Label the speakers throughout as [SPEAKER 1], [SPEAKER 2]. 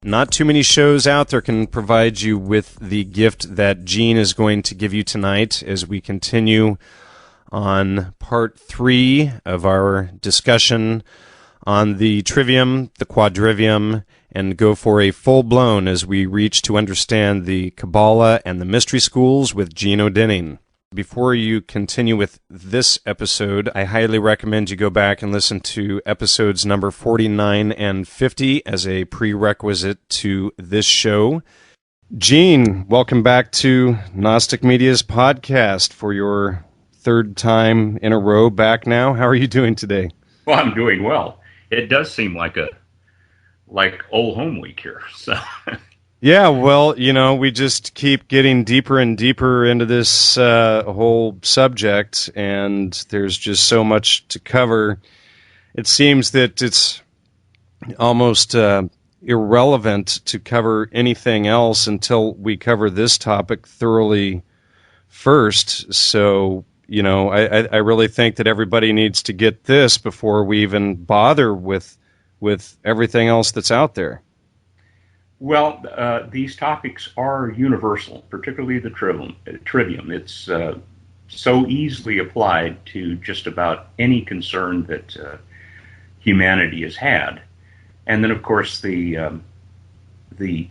[SPEAKER 1] Not too many shows out there can provide you with the gift that Gene is going to give you tonight as we continue on part 3 of our discussion on the trivium, the quadrivium, and go for a full-blown as we reach to understand the Kabbalah and the mystery schools with Gene O'Denning. Before you continue with this episode, I highly recommend you go back and listen to episodes number 49 and 50 as a prerequisite to this show. Gene, welcome back to Gnostic Media's podcast for your third time in a row back now. How are you doing today?
[SPEAKER 2] Well, I'm doing well. It does seem like old home week here. So.
[SPEAKER 1] Yeah, well, we just keep getting deeper and deeper into this whole subject, and there's just so much to cover. It seems that it's almost irrelevant to cover anything else until we cover this topic thoroughly first. So, I really think that everybody needs to get this before we even bother with everything else that's out there.
[SPEAKER 2] Well, these topics are universal, particularly the trivium. It's so easily applied to just about any concern that humanity has had. And then, of course, the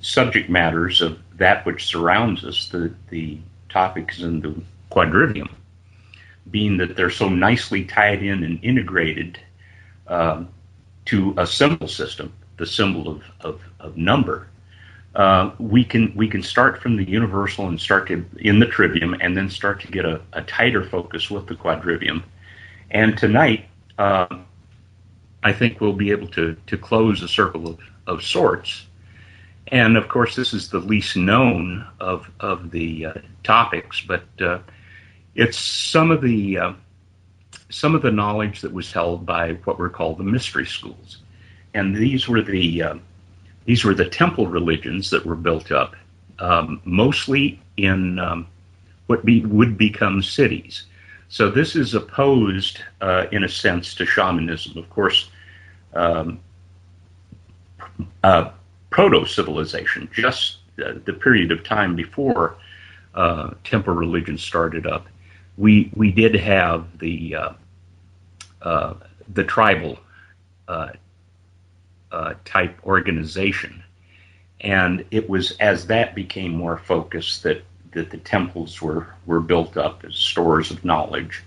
[SPEAKER 2] subject matters of that which surrounds us, the topics in the quadrivium, being that they're so nicely tied in and integrated to a symbol system, the symbol of number. We can start from the universal and start in the trivium, and then start to get a tighter focus with the quadrivium. And tonight, I think we'll be able to close a circle of sorts. And of course, this is the least known of the topics, but it's some of the knowledge that was held by what were called the mystery schools, and these were the temple religions that were built up, mostly in what would become cities. So this is opposed, in a sense, to shamanism. Of course, proto-civilization, just the period of time before temple religion started up, we did have the tribal type organization, and it was as that became more focused that the temples were built up as stores of knowledge,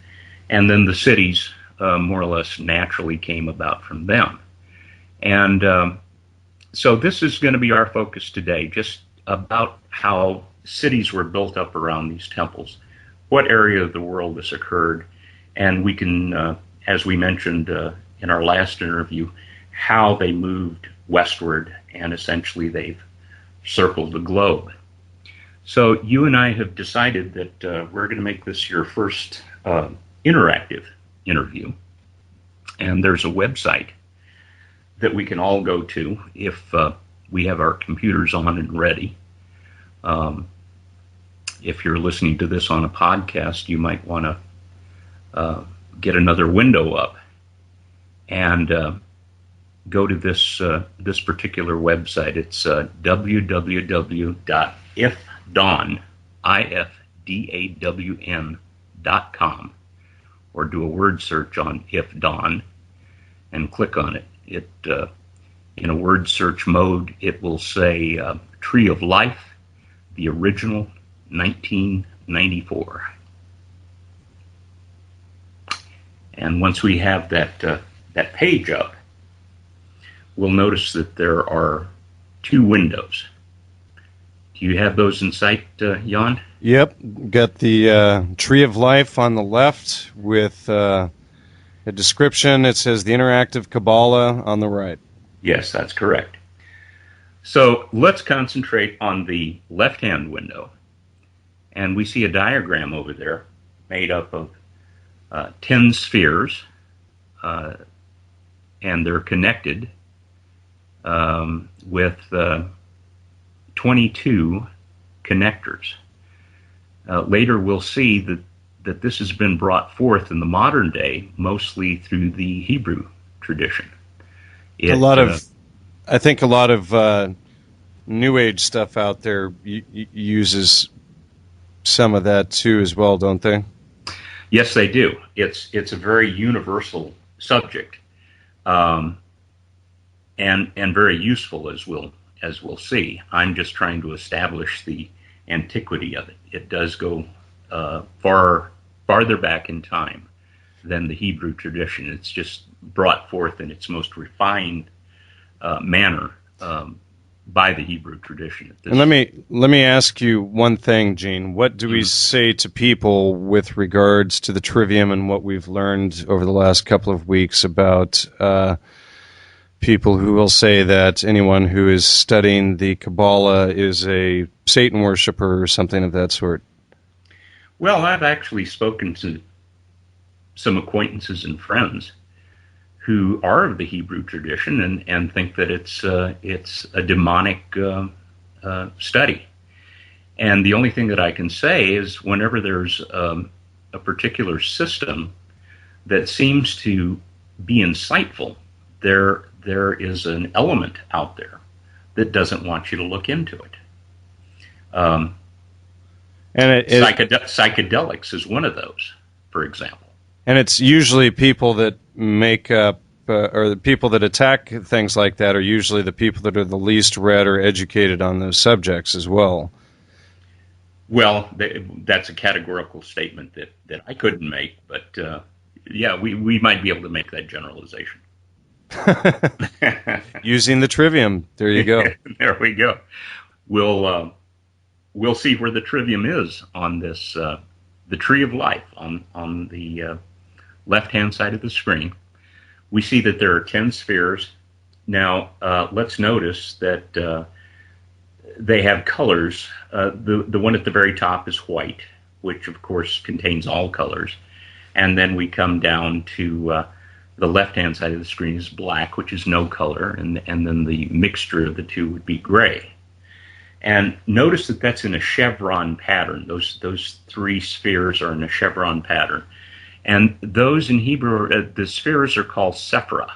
[SPEAKER 2] and then the cities more or less naturally came about from them. And so this is going to be our focus today, just about how cities were built up around these temples, what area of the world this occurred, and we can, as we mentioned in our last interview, how they moved westward, and essentially they've circled the globe. So you and I have decided that we're going to make this your first interactive interview, and there's a website that we can all go to if we have our computers on and ready. If you're listening to this on a podcast, you might want to get another window up and go to this particular website. It's www.ifdawn.com, or do a word search on If Dawn and click on it. It in a word search mode, it will say Tree of Life, the original 1994. And once we have that page up, we'll notice that there are 2 windows. Do you have those in sight, Jan?
[SPEAKER 1] Yep. Got the Tree of Life on the left with a description. It says the interactive Kabbalah on the right.
[SPEAKER 2] Yes, that's correct. So let's concentrate on the left-hand window. And we see a diagram over there made up of 10 spheres, and they're connected with 22 connectors. Later we'll see that this has been brought forth in the modern day mostly through the Hebrew tradition.
[SPEAKER 1] I think a lot of New Age stuff out there uses some of that too as well, don't they?
[SPEAKER 2] Yes, they do. It's a very universal subject, um, and very useful, as we'll see. I'm just trying to establish the antiquity of it. It does go farther back in time than the Hebrew tradition. It's just brought forth in its most refined manner by the Hebrew tradition.
[SPEAKER 1] And let me ask you one thing, Gene. What do we say to people with regards to the trivium and what we've learned over the last couple of weeks about people who will say that anyone who is studying the Kabbalah is a Satan worshiper or something of that sort?
[SPEAKER 2] Well, I've actually spoken to some acquaintances and friends who are of the Hebrew tradition and think that it's a demonic study. And the only thing that I can say is whenever there's a particular system that seems to be insightful, there is an element out there that doesn't want you to look into it. And psychedelics is one of those, for example.
[SPEAKER 1] And it's usually people that make up, or the people that attack things like that are usually the people that are the least read or educated on those subjects as well.
[SPEAKER 2] Well, that's a categorical statement that I couldn't make, but yeah, we might be able to make that generalization.
[SPEAKER 1] Using the trivium. There you go.
[SPEAKER 2] There we go. We'll see where the trivium is on this, the tree of life on the left-hand side of the screen. We see that there are 10 spheres. Now, let's notice that they have colors. The one at the very top is white, which of course contains all colors. And then we come down to the left-hand side of the screen is black, which is no color. And then the mixture of the two would be gray. And notice that that's in a chevron pattern. Those three spheres are in a chevron pattern. And those in Hebrew, the spheres are called sephira.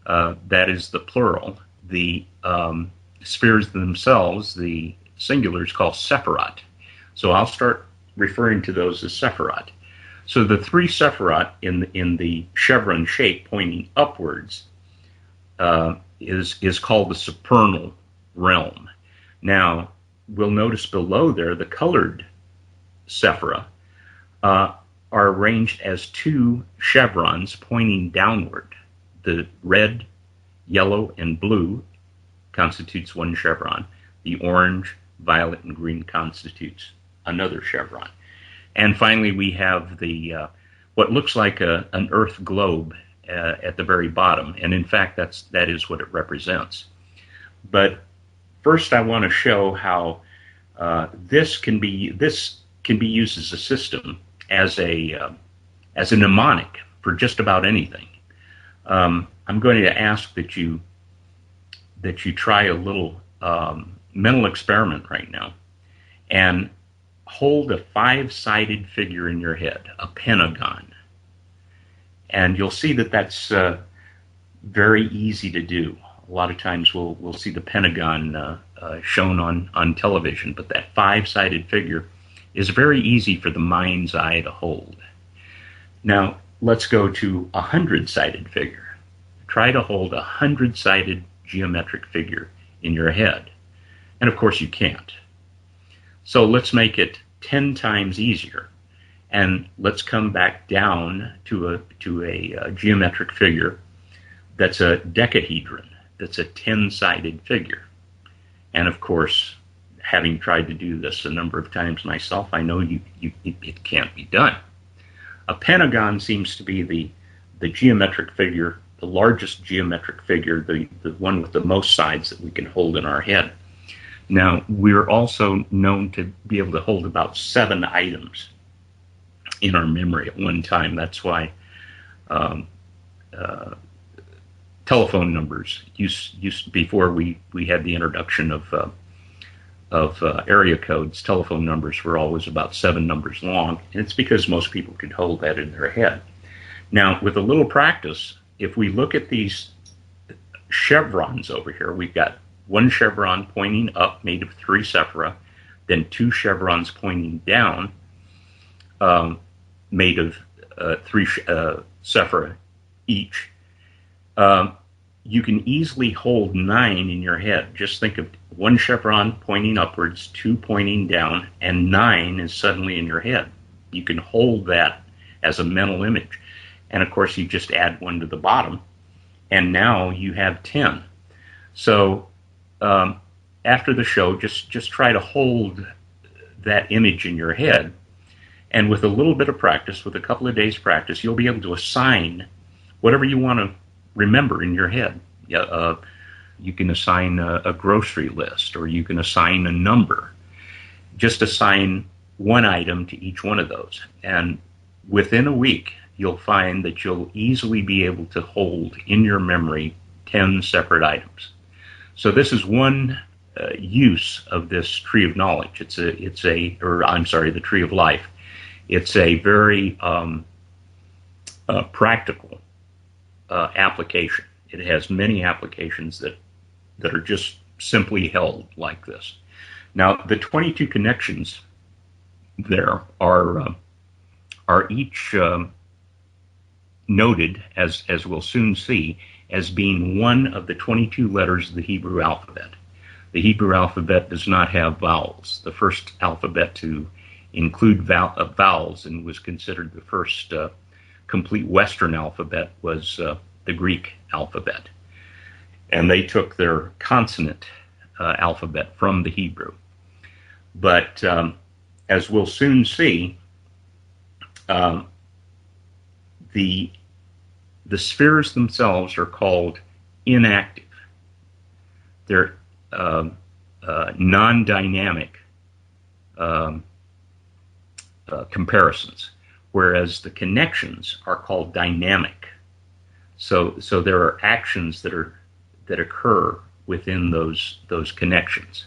[SPEAKER 2] That is the plural. The spheres themselves, the singular, is called sephirot. So I'll start referring to those as sephirot. So the three sephirot in the chevron shape pointing upwards is called the supernal realm. Now, we'll notice below there the colored sephira are arranged as two chevrons pointing downward. The red, yellow, and blue constitutes one chevron. The orange, violet, and green constitutes another chevron. And finally, we have the what looks like an Earth globe at the very bottom, and in fact, that is what it represents. But first, I want to show how this can be used as a system, as a mnemonic for just about anything. I'm going to ask that you try a little mental experiment right now, and hold a 5-sided figure in your head, a pentagon, and you'll see that that's very easy to do. A lot of times we'll see the pentagon shown on television, but that 5-sided figure is very easy for the mind's eye to hold. Now, let's go to a 100-sided figure. Try to hold a 100-sided geometric figure in your head. And of course you can't. So let's make it 10 times easier. And let's come back down to a geometric figure that's a decahedron, that's a 10-sided figure. And of course, having tried to do this a number of times myself, I know it can't be done. A pentagon seems to be the geometric figure, the largest geometric figure, the one with the most sides that we can hold in our head. Now, we're also known to be able to hold about 7 items in our memory at one time. That's why telephone numbers used before we had the introduction of area codes. Telephone numbers were always about 7 numbers long, and it's because most people could hold that in their head. Now, with a little practice, if we look at these chevrons over here, we've got one chevron pointing up made of 3 sephira, then 2 chevrons pointing down made of 3 sephira each. You can easily hold 9 in your head. Just think of 1 chevron pointing upwards, 2 pointing down, and 9 is suddenly in your head. You can hold that as a mental image. And of course, you just add 1 to the bottom, and now you have 10. So after the show, just try to hold that image in your head. And with a little bit of practice, with a couple of days' practice, you'll be able to assign whatever you want to remember in your head. You can assign a grocery list, or you can assign a number. Just assign one item to each one of those. And within a week, you'll find that you'll easily be able to hold in your memory 10 separate items. So this is one use of this tree of knowledge. The tree of life. It's a very practical application. It has many applications that are just simply held like this. Now, the 22 connections there are each noted, as we'll soon see, as being one of the 22 letters of the Hebrew alphabet. The Hebrew alphabet does not have vowels. The first alphabet to include vowels and was considered the first complete Western alphabet was the Greek alphabet. And they took their consonant alphabet from the Hebrew. But as we'll soon see, the spheres themselves are called inactive. They're non-dynamic comparisons, whereas the connections are called dynamic. So there are actions that occur within those connections,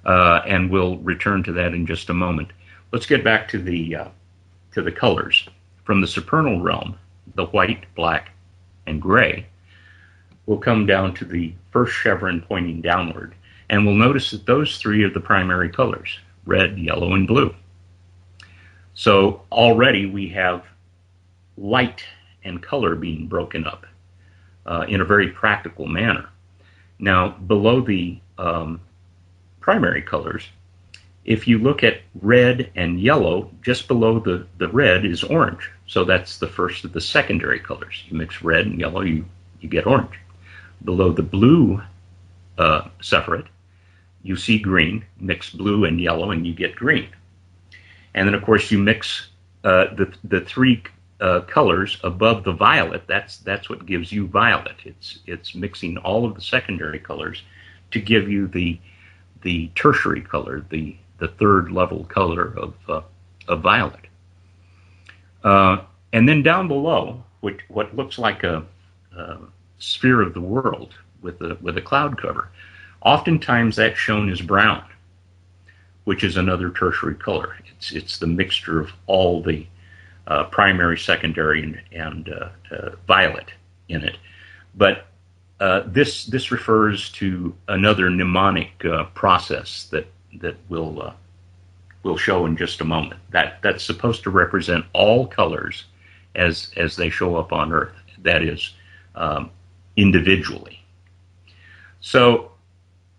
[SPEAKER 2] and we'll return to that in just a moment. Let's get back to the colors. From the supernal realm, the white, black, and gray, we'll come down to the first chevron pointing downward, and we'll notice that those 3 are the primary colors: red, yellow, and blue. So already we have light and color being broken up in a very practical manner. Now, below the primary colors, if you look at red and yellow, just below the red is orange. So that's the first of the secondary colors. You mix red and yellow, you get orange. Below the blue separate, you see green. Mix blue and yellow, and you get green. And then, of course, you mix the 3 colors above the violet. That's what gives you violet. It's mixing all of the secondary colors to give you the tertiary color, the 3rd level color of violet. And then down below, what looks like a sphere of the world with a cloud cover, oftentimes that's shown as brown, which is another tertiary color. It's the mixture of all the primary, secondary, and violet in it. But this refers to another mnemonic process that we'll show in just a moment. That's supposed to represent all colors as they show up on Earth. That is, individually. So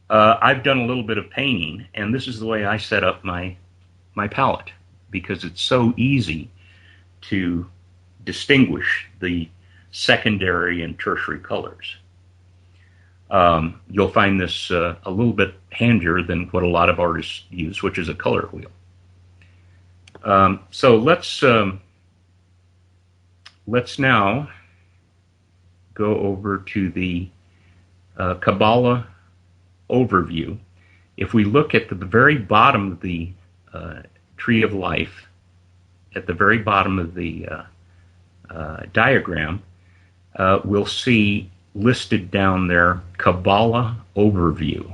[SPEAKER 2] I've done a little bit of painting, and this is the way I set up my palette, because it's so easy to distinguish the secondary and tertiary colors. You'll find this a little bit handier than what a lot of artists use, which is a color wheel. So let's now go over to the Kabbalah overview. If we look at the very bottom of the tree of life, at the very bottom of the diagram, we'll see listed down there Kabbalah overview.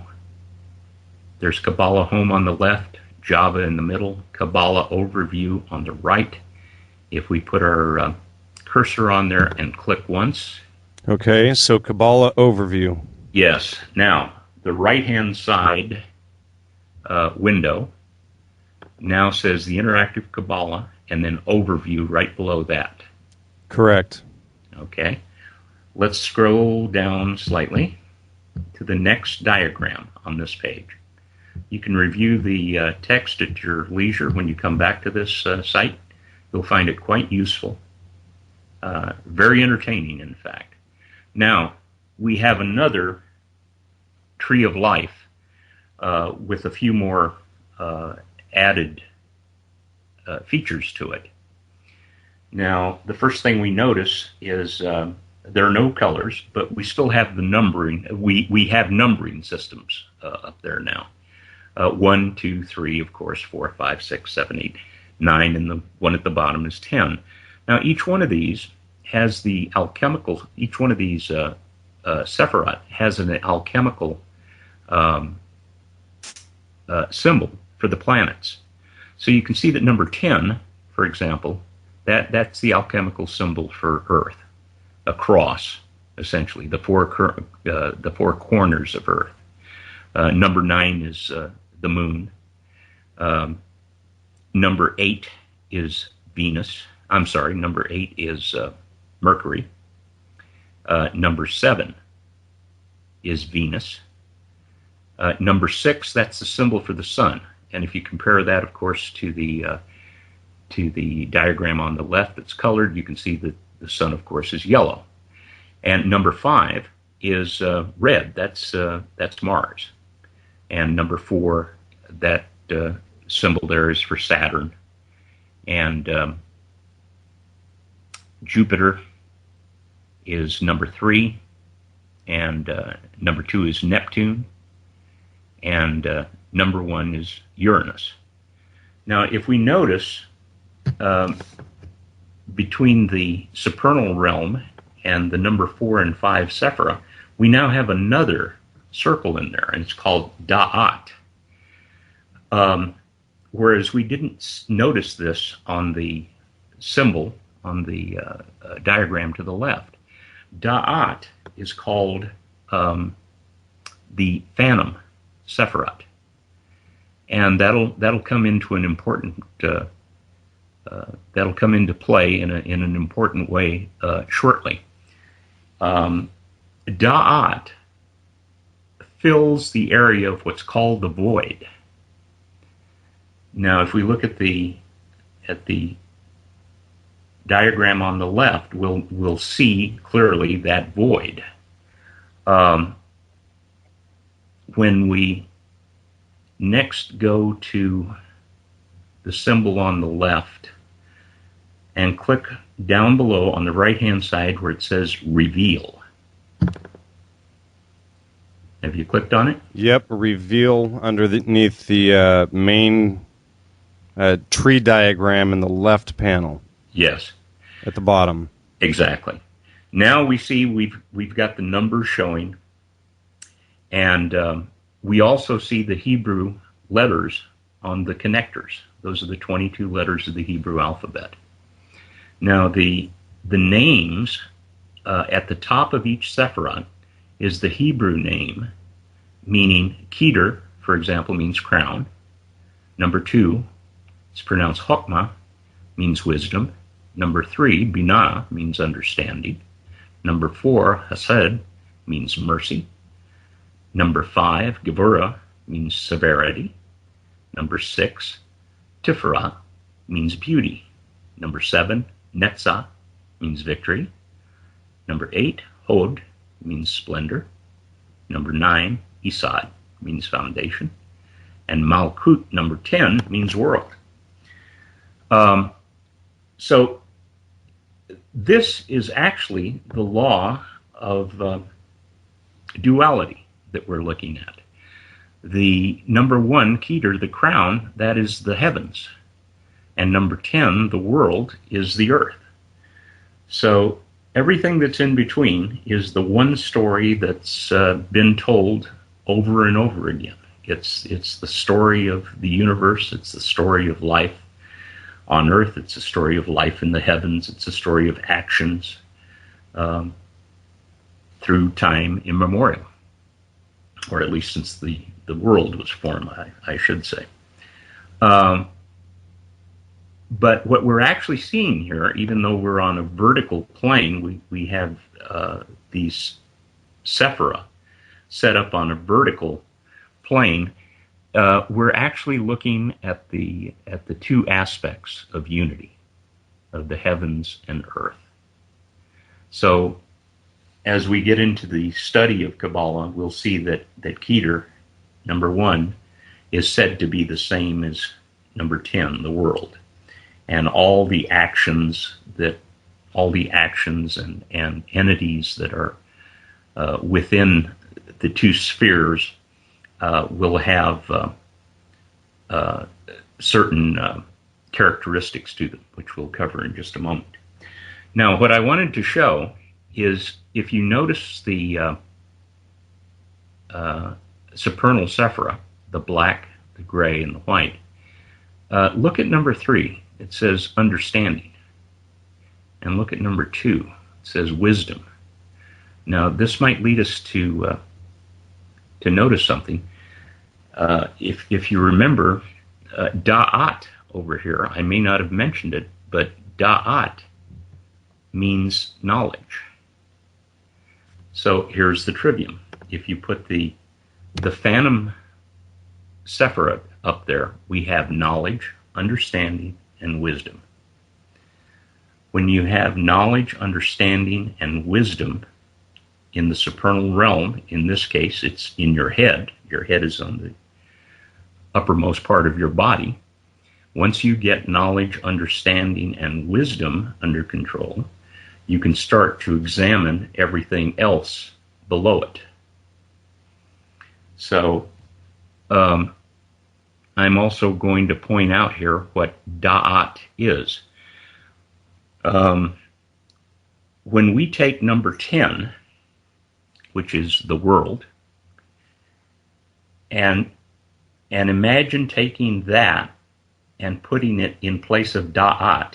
[SPEAKER 2] There's Kabbalah home on the left, Java in the middle, Kabbalah overview on the right. If we put our cursor on there and click once.
[SPEAKER 1] Okay, so Kabbalah overview.
[SPEAKER 2] Yes. Now, the right-hand side window now says the interactive Kabbalah, and then overview right below that.
[SPEAKER 1] Correct.
[SPEAKER 2] Okay. Let's scroll down slightly to the next diagram on this page. You can review the text at your leisure when you come back to this site. You'll find it quite useful. Very entertaining, in fact. Now, we have another tree of life with a few more added features to it. Now, the first thing we notice is there are no colors, but we still have the numbering. We have numbering systems up there now. 1, 2, 3, of course, 4, 5, 6, 7, 8, 9, and the one at the bottom is 10. Now, each one of these has the alchemical, each one of these Sephiroth has an alchemical symbol for the planets. So you can see that number 10, for example, that's the alchemical symbol for Earth, a cross, essentially, the four corners of Earth. Number 9 is the moon. Number 8 is Venus. I'm sorry, number 8 is Mercury. Number 7 is Venus. Number 6, that's the symbol for the sun. And if you compare that, of course, to the diagram on the left that's colored, you can see that the sun, of course, is yellow. And number 5 is red. That's Mars. And number 4, that symbol there is for Saturn. And Jupiter is number 3. And number 2 is Neptune. And number 1 is Uranus. Now, if we notice, between the supernal realm and the number 4 and 5 Sephira, we now have another circle in there, and it's called Da'at. Whereas we didn't notice this on the symbol, on the diagram to the left. Da'at is called the Phantom Sephiroth. And that'll come into an important that'll come into play in an important way shortly. Da'at fills the area of what's called the void. Now, if we look at the diagram on the left, we'll see clearly that void. When we next go to the symbol on the left and click down below on the right-hand side where it says Reveal. Have you clicked on it?
[SPEAKER 1] Yep, reveal underneath the main tree diagram in the left panel.
[SPEAKER 2] Yes.
[SPEAKER 1] At the bottom.
[SPEAKER 2] Exactly. Now we see we've got the numbers showing, and we also see the Hebrew letters on the connectors. Those are the 22 letters of the Hebrew alphabet. Now the names at the top of each Sephiroth is the Hebrew name, meaning Keter, for example, means crown. Number 2, it's pronounced Chokmah, means wisdom. Number 3, Binah, means understanding. Number 4, Hesed, means mercy. Number 5, Gevurah, means severity. Number 6, Tiferet, means beauty. Number 7, Netzah, means victory. Number 8, Hod, means splendor. Number 9, Isad, means foundation. And Malkut, number 10, means world. So this is actually the law of duality that we're looking at. The number 1, Keter, the crown, that is the heavens. And number 10, the world, is the earth. So everything that's in between is the one story that's been told over and over again. It's the story of the universe. It's the story of life on earth. It's a story of life in the heavens. It's a story of actions through time immemorial. or at least since the world was formed, I should say. Um, but what we're actually seeing here, even though we're on a vertical plane, we have these sephira set up on a vertical plane. We're actually looking at the two aspects of unity, of the heavens and earth. So as we get into the study of Kabbalah, we'll see that Keter, number 1, is said to be the same as number 10, the world. And all the actions and entities that are within the two spheres will have certain characteristics to them, which we'll cover in just a moment. Now, what I wanted to show is, if you notice the supernal sephira, the black, the gray, and the white, look at number 3. It says understanding. And look at number 2. It says wisdom. Now, this might lead us to notice something. If you remember, da'at over here, I may not have mentioned it, but da'at means knowledge. So here's the trivium. If you put the phantom sephira up there, we have knowledge, understanding, and wisdom. When you have knowledge, understanding, and wisdom in the supernal realm, in this case, it's in your head. Your head is on the uppermost part of your body. Once you get knowledge, understanding, and wisdom under control, you can start to examine everything else below it. So, I'm also going to point out here what da'at is. When we take number 10, which is the world, and imagine taking that and putting it in place of da'at,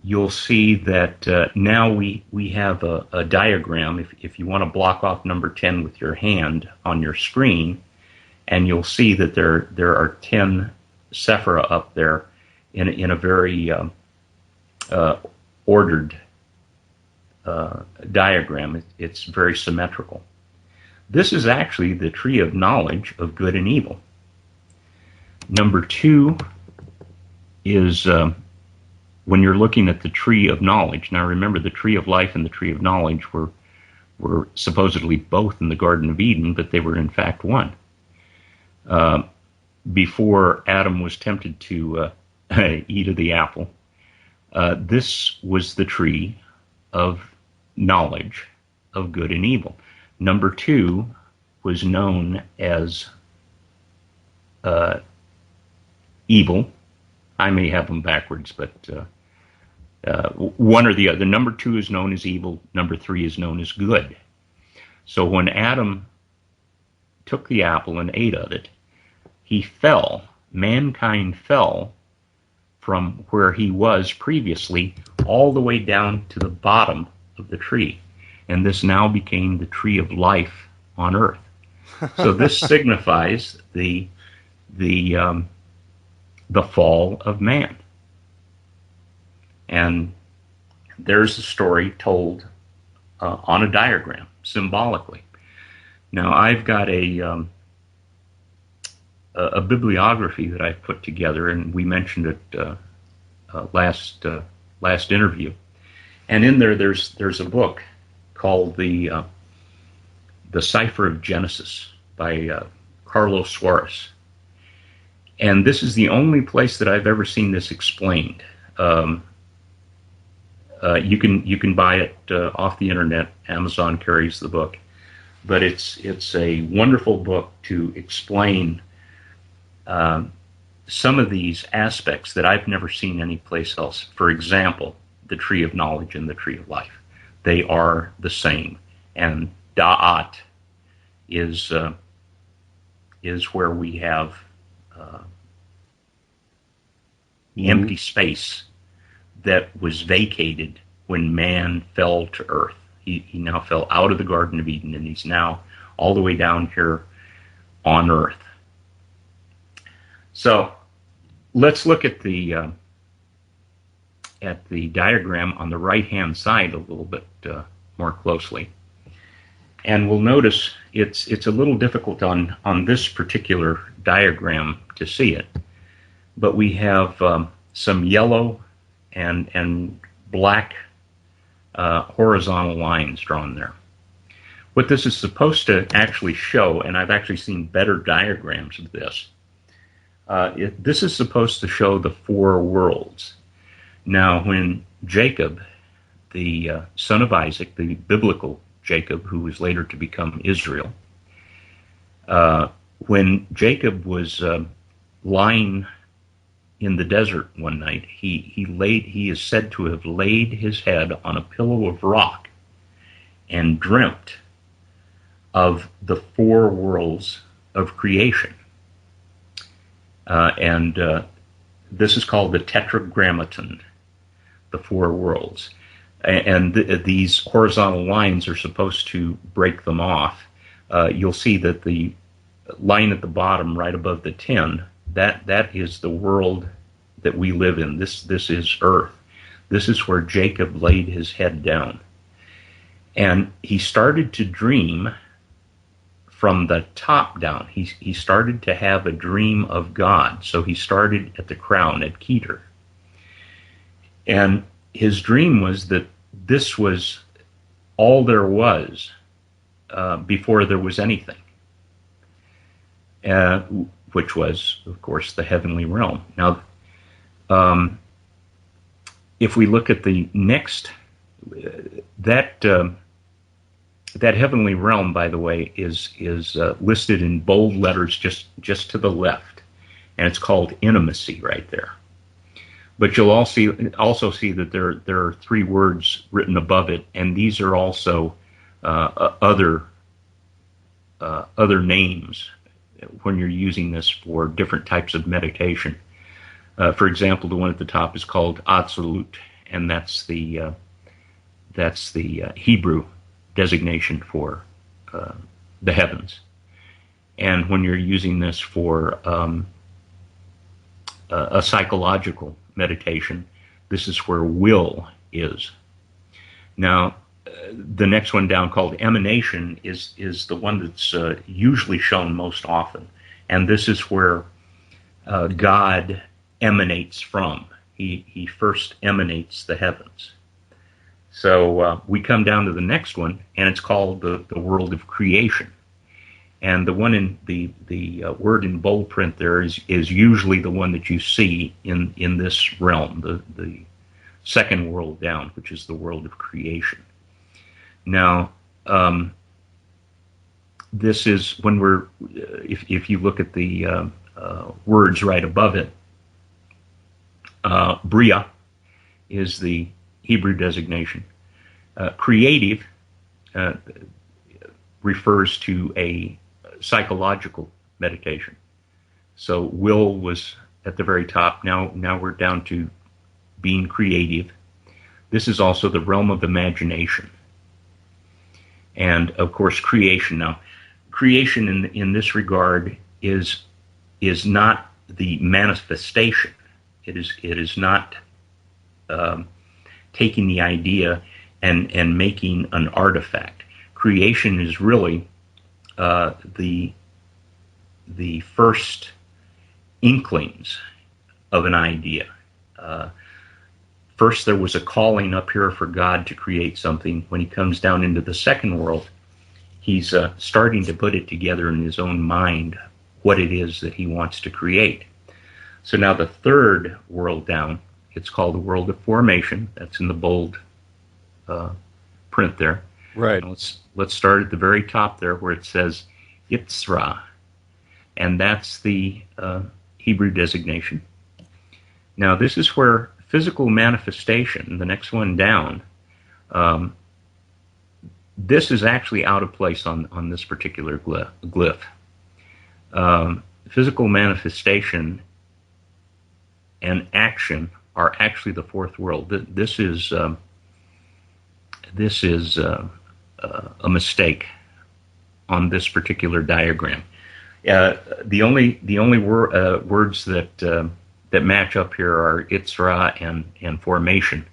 [SPEAKER 2] you'll see that now we have a diagram. If you want to block off number 10 with your hand on your screen, and you'll see that there are 10 sephira up there in a very ordered diagram. It's very symmetrical. This is actually the tree of knowledge of good and evil. Number 2 is when you're looking at the tree of knowledge. Now remember, the tree of life and the tree of knowledge were supposedly both in the Garden of Eden, but they were in fact one. Before Adam was tempted to eat of the apple, this was the tree of knowledge of good and evil. Number 2 was known as evil. I may have them backwards, but one or the other. Number 2 is known as evil. Number 3 is known as good. So when Adam took the apple and ate of it, he fell. Mankind fell from where he was previously all the way down to the bottom of the tree. And this now became the tree of life on earth. So this signifies the fall of man. And there's a story told on a diagram, symbolically. Now, I've got a bibliography that I've put together, and we mentioned it last interview. And in there's a book called the Cipher of Genesis by Carlos Suarez. And this is the only place that I've ever seen this explained. You can buy it off the internet. Amazon carries the book, but it's a wonderful book to explain some of these aspects that I've never seen anyplace else. For example, the tree of knowledge and the tree of life. They are the same, and da'at is where we have the empty space that was vacated when man fell to earth. He now fell out of the Garden of Eden, and he's now all the way down here on Earth. So let's look at the diagram on the right-hand side a little bit more closely. And we'll notice it's a little difficult on this particular diagram to see it, but we have some yellow and black horizontal lines drawn there. What this is supposed to actually show, and I've actually seen better diagrams of this, this is supposed to show the four worlds. Now, when Jacob, the son of Isaac, the biblical Jacob, who was later to become Israel, when Jacob was lying in the desert one night, he is said to have laid his head on a pillow of rock and dreamt of the four worlds of creation. And this is called the Tetragrammaton, the four worlds. And these horizontal lines are supposed to break them off. You'll see that the line at the bottom, right above the 10, that is the world that we live in. This is Earth. This is where Jacob laid his head down. And he started to dream from the top down. He started to have a dream of God. So he started at the crown, at Keter. And his dream was that this was all there was before there was anything, which was, of course, the heavenly realm. Now, if we look at the next, that heavenly realm, by the way, is listed in bold letters just to the left, and it's called intimacy right there. But you'll also see that there are three words written above it, and these are also other names when you're using this for different types of meditation. For example, the one at the top is called Absolute, and that's the Hebrew designation for the heavens. And when you're using this for a psychological meditation, this is where will is. Now, the next one down, called emanation, is the one that's usually shown most often, and this is where God emanates from. He first emanates the heavens. So we come down to the next one, and it's called the world of creation. And the one in the word in bold print there is usually the one that you see in this realm, the second world down, which is the world of creation. Now, this is when we're, if you look at the words right above it, Bria is the Hebrew designation. Creative refers to a psychological meditation. So will was at the very top. Now we're down to being creative. This is also the realm of imagination. And of course, creation. Now, creation in this regard is not the manifestation. It is not taking the idea and making an artifact. Creation is really the first inklings of an idea. First, there was a calling up here for God to create something. When he comes down into the second world, he's starting to put it together in his own mind what it is that he wants to create. So now the third world down, it's called the world of formation. That's in the bold print there.
[SPEAKER 1] Right.
[SPEAKER 2] And let's start at the very top there where it says Yitzra, and that's the Hebrew designation. Now this is where physical manifestation, the next one down, this is actually out of place on this particular glyph. Physical manifestation and action are actually the fourth world. This is a mistake on this particular diagram. The only words that match up here are Itzra and formation.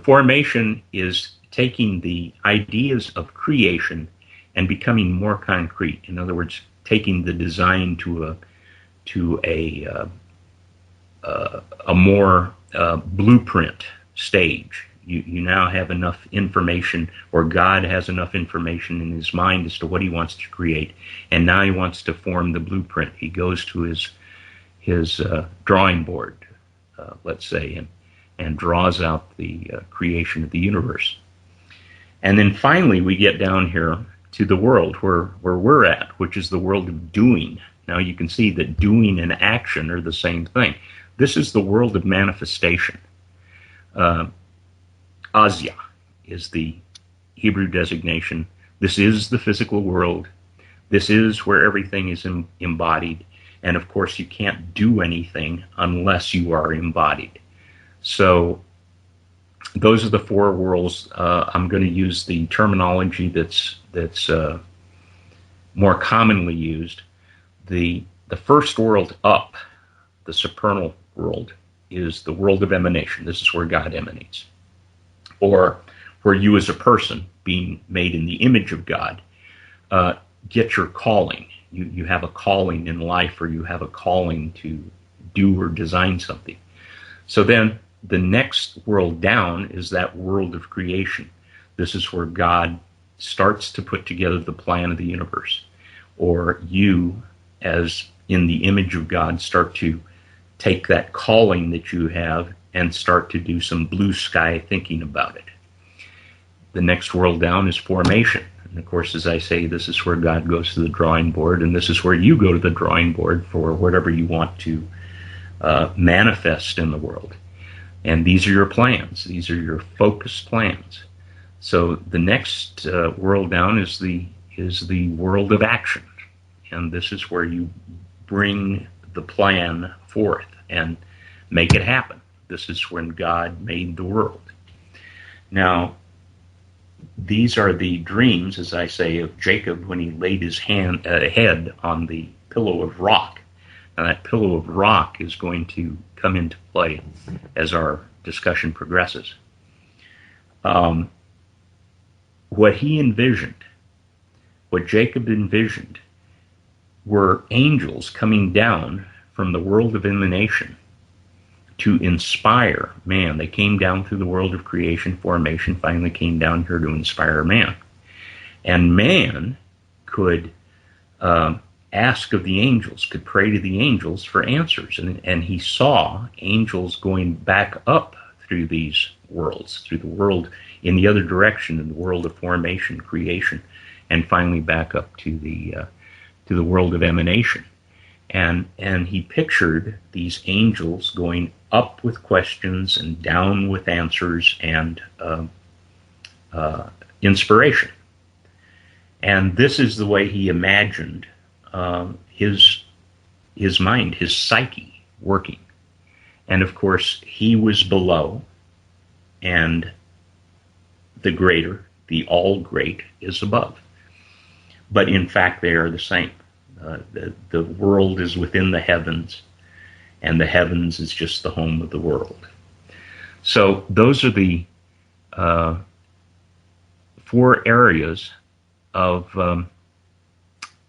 [SPEAKER 2] Formation is taking the ideas of creation and becoming more concrete. In other words, taking the design to a more blueprint stage. You now have enough information, or God has enough information in his mind as to what he wants to create, and now he wants to form the blueprint. He goes to his drawing board, let's say, and draws out the creation of the universe. And then finally we get down here to the world where we're at, which is the world of doing. Now you can see that doing and action are the same thing. This is the world of manifestation. Azya is the Hebrew designation. This is the physical world. This is where everything is embodied. And of course, you can't do anything unless you are embodied. So those are the four worlds. I'm going to use the terminology that's more commonly used. The first world up, the supernal world, is the world of emanation. This is where God emanates. Or where you as a person, being made in the image of God, get your calling. You have a calling in life, or you have a calling to do or design something. So then the next world down is that world of creation. This is where God starts to put together the plan of the universe. Or you, as in the image of God, start to take that calling that you have and start to do some blue sky thinking about it. The next world down is formation. And of course, as I say, this is where God goes to the drawing board, and this is where you go to the drawing board for whatever you want to manifest in the world. And these are your plans. These are your focused plans. So the next world down is the world of action. And this is where you bring the plan forth and make it happen. This is when God made the world. Now, these are the dreams, as I say, of Jacob when he laid his head on the pillow of rock. Now, that pillow of rock is going to come into play as our discussion progresses. What he envisioned, what Jacob envisioned, were angels coming down from the world of emanation to inspire man. They came down through the world of creation, formation, finally came down here to inspire man. And man could ask of the angels, could pray to the angels for answers. And he saw angels going back up through these worlds, through the world in the other direction, in the world of formation, creation, and finally back up to the world of emanation. And he pictured these angels going up with questions and down with answers and inspiration. And this is the way he imagined his mind, his psyche working. And of course, he was below, and the greater, the all great, is above. But in fact, they are the same. The world is within the heavens, and the heavens is just the home of the world. So those are the four areas of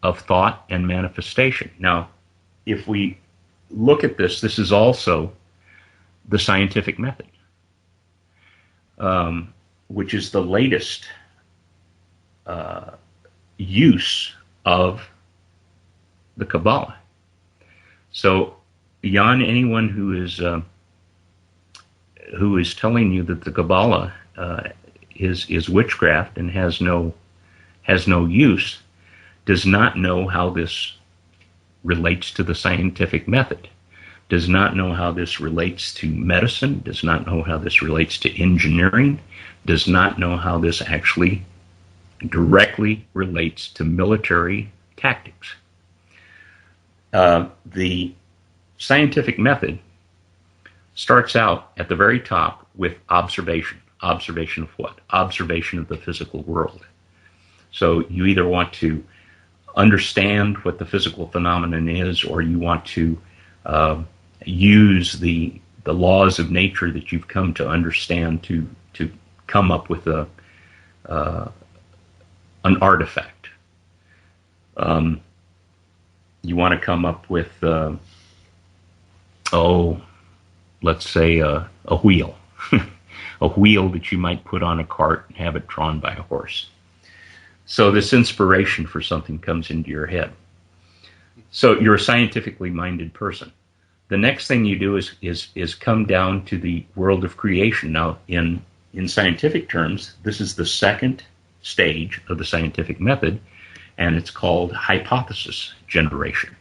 [SPEAKER 2] thought and manifestation. Now, if we look at this, this is also the scientific method, which is the latest use of the Kabbalah. So, beyond anyone who is telling you that the Kabbalah is witchcraft and has no use, does not know how this relates to the scientific method, does not know how this relates to medicine, does not know how this relates to engineering, does not know how this actually directly relates to military tactics. The scientific method starts out at the very top with observation. Observation of what? Observation of the physical world. So you either want to understand what the physical phenomenon is, or you want to use the laws of nature that you've come to understand to come up with an artifact. You want to come up with let's say a wheel, a wheel that you might put on a cart and have it drawn by a horse. So this inspiration for something comes into your head. So you're a scientifically minded person. The next thing you do is come down to the world of creation. Now, in scientific terms, this is the second stage of the scientific method, and it's called hypothesis generation.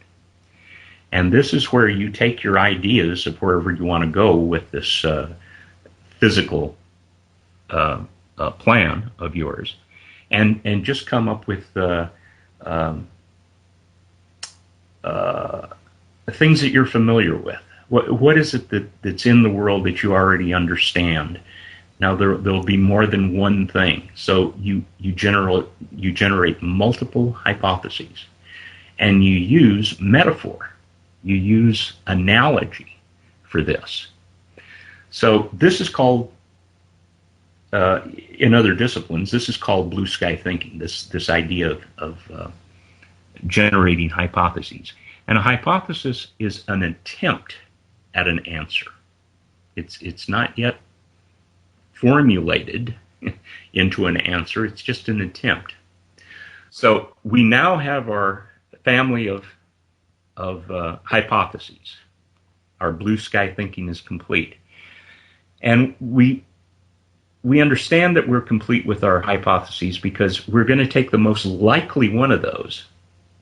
[SPEAKER 2] And this is where you take your ideas of wherever you want to go with this physical plan of yours, and just come up with things that you're familiar with. What is it that's in the world that you already understand? Now there'll be more than one thing. So you generate multiple hypotheses, and you use metaphor. You use analogy for this. So this is called, in other disciplines, this is called blue sky thinking. This idea of generating hypotheses. And a hypothesis is an attempt at an answer. It's not yet formulated into an answer. It's just an attempt. So we now have our family of hypotheses. Our blue sky thinking is complete. And we understand that we're complete with our hypotheses because we're going to take the most likely one of those,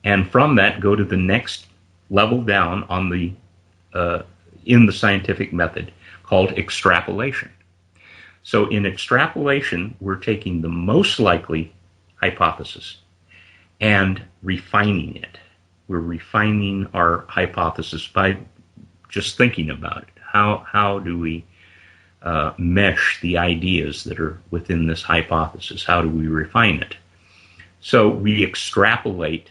[SPEAKER 2] and from that go to the next level down on the in the scientific method, called extrapolation. So in extrapolation, we're taking the most likely hypothesis and refining it. We're refining our hypothesis by just thinking about it. How do we mesh the ideas that are within this hypothesis? How do we refine it? So we extrapolate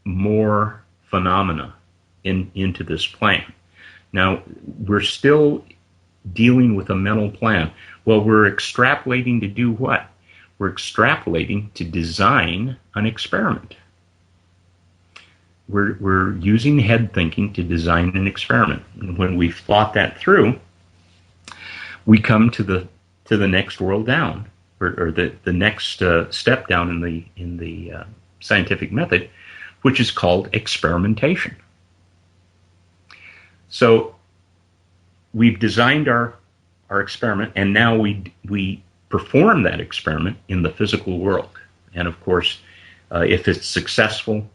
[SPEAKER 2] more phenomena into this plan. Now, we're still dealing with a mental plan. Well, we're extrapolating to do what? We're extrapolating to design an experiment. We're using head thinking to design an experiment. And when we've thought that through, we come to the next world down, or the next step down in the scientific method, which is called experimentation. So we've designed our experiment, and now we perform that experiment in the physical world. And of course, if it's successful,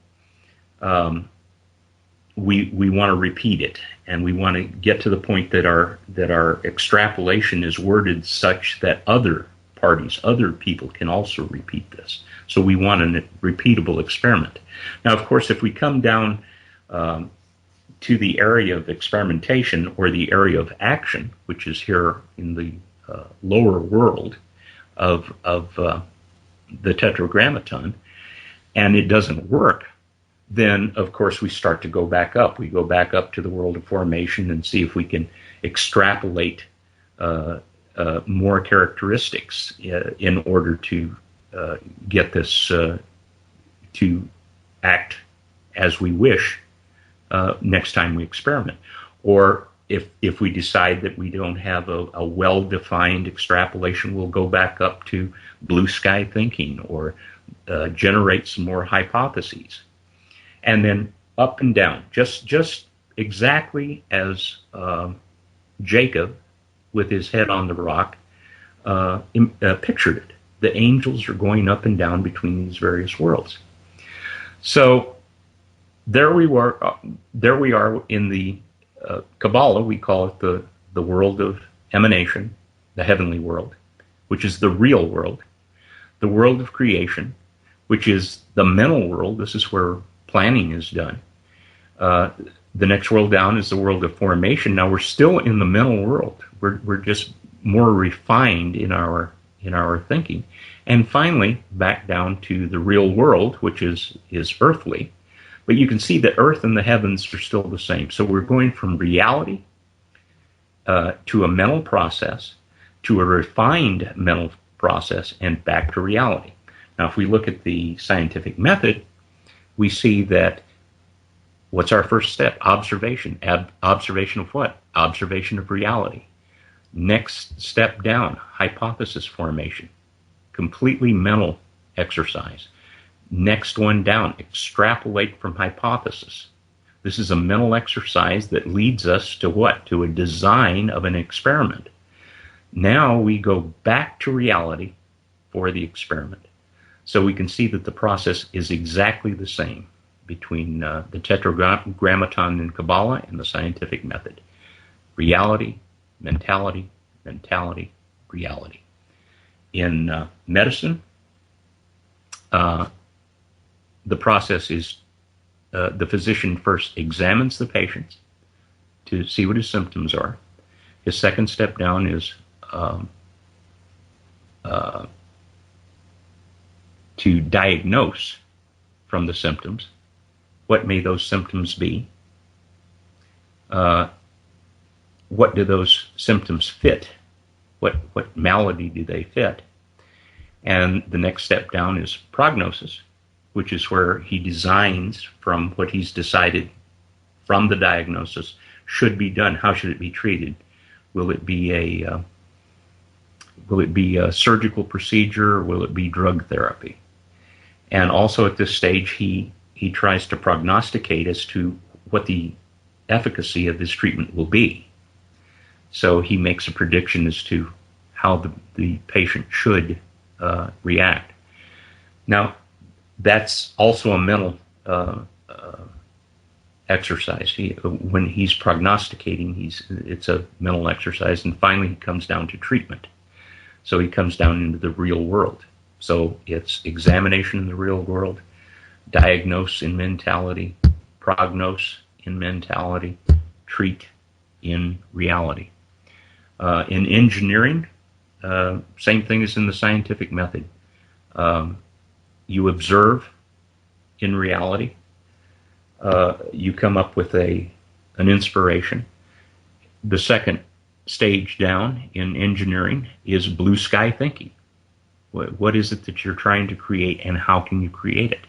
[SPEAKER 2] we want to repeat it, and we want to get to the point that our extrapolation is worded such that other parties, other people can also repeat this. So we want a repeatable experiment. Now, of course, if we come down to the area of experimentation, or the area of action, which is here in the lower world of the tetragrammaton, and it doesn't work, then of course we start to go back up. We go back up to the world of formation and see if we can extrapolate more characteristics in order to get this to act as we wish next time we experiment. Or if we decide that we don't have a well-defined extrapolation, we'll go back up to blue sky thinking, or generate some more hypotheses. And then up and down, just exactly as Jacob, with his head on the rock, pictured it. The angels are going up and down between these various worlds. So there we are in the Kabbalah. We call it the world of emanation, the heavenly world, which is the real world, the world of creation, which is the mental world. This is where planning is done. The next world down is the world of formation. Now we're still in the mental world. We're just more refined in our in our thinking. And finally, back down to the real world, which is earthly. But you can see that earth and the heavens are still the same. So we're going from reality to a mental process, to a refined mental process, and back to reality. Now, if we look at the scientific method, we see that what's our first step? Observation. Observation of what? Observation of reality. Next step down, hypothesis formation. Completely mental exercise. Next one down, extrapolate from hypothesis. This is a mental exercise that leads us to what? To a design of an experiment. Now we go back to reality for the experiment. So we can see that the process is exactly the same between the Tetragrammaton in Kabbalah and the scientific method. Reality, mentality, mentality, reality. In medicine, the process is the physician first examines the patient to see what his symptoms are. His second step down is to diagnose from the symptoms what may those symptoms be. What do those symptoms fit? What malady do they fit? And the next step down is prognosis, which is where he designs from what he's decided from the diagnosis should be done. How should it be treated? Will it be a surgical procedure, or will it be drug therapy? And also at this stage, he tries to prognosticate as to what the efficacy of this treatment will be. So he makes a prediction as to how the patient should react. Now, that's also a mental exercise. When he's prognosticating, it's a mental exercise, and finally he comes down to treatment. So he comes down into the real world. So it's examination in the real world, diagnose in mentality, prognose in mentality, treat in reality. In engineering, same thing as in the scientific method. You observe in reality. You come up with an inspiration. The second stage down in engineering is blue sky thinking. What is it that you're trying to create, and how can you create it?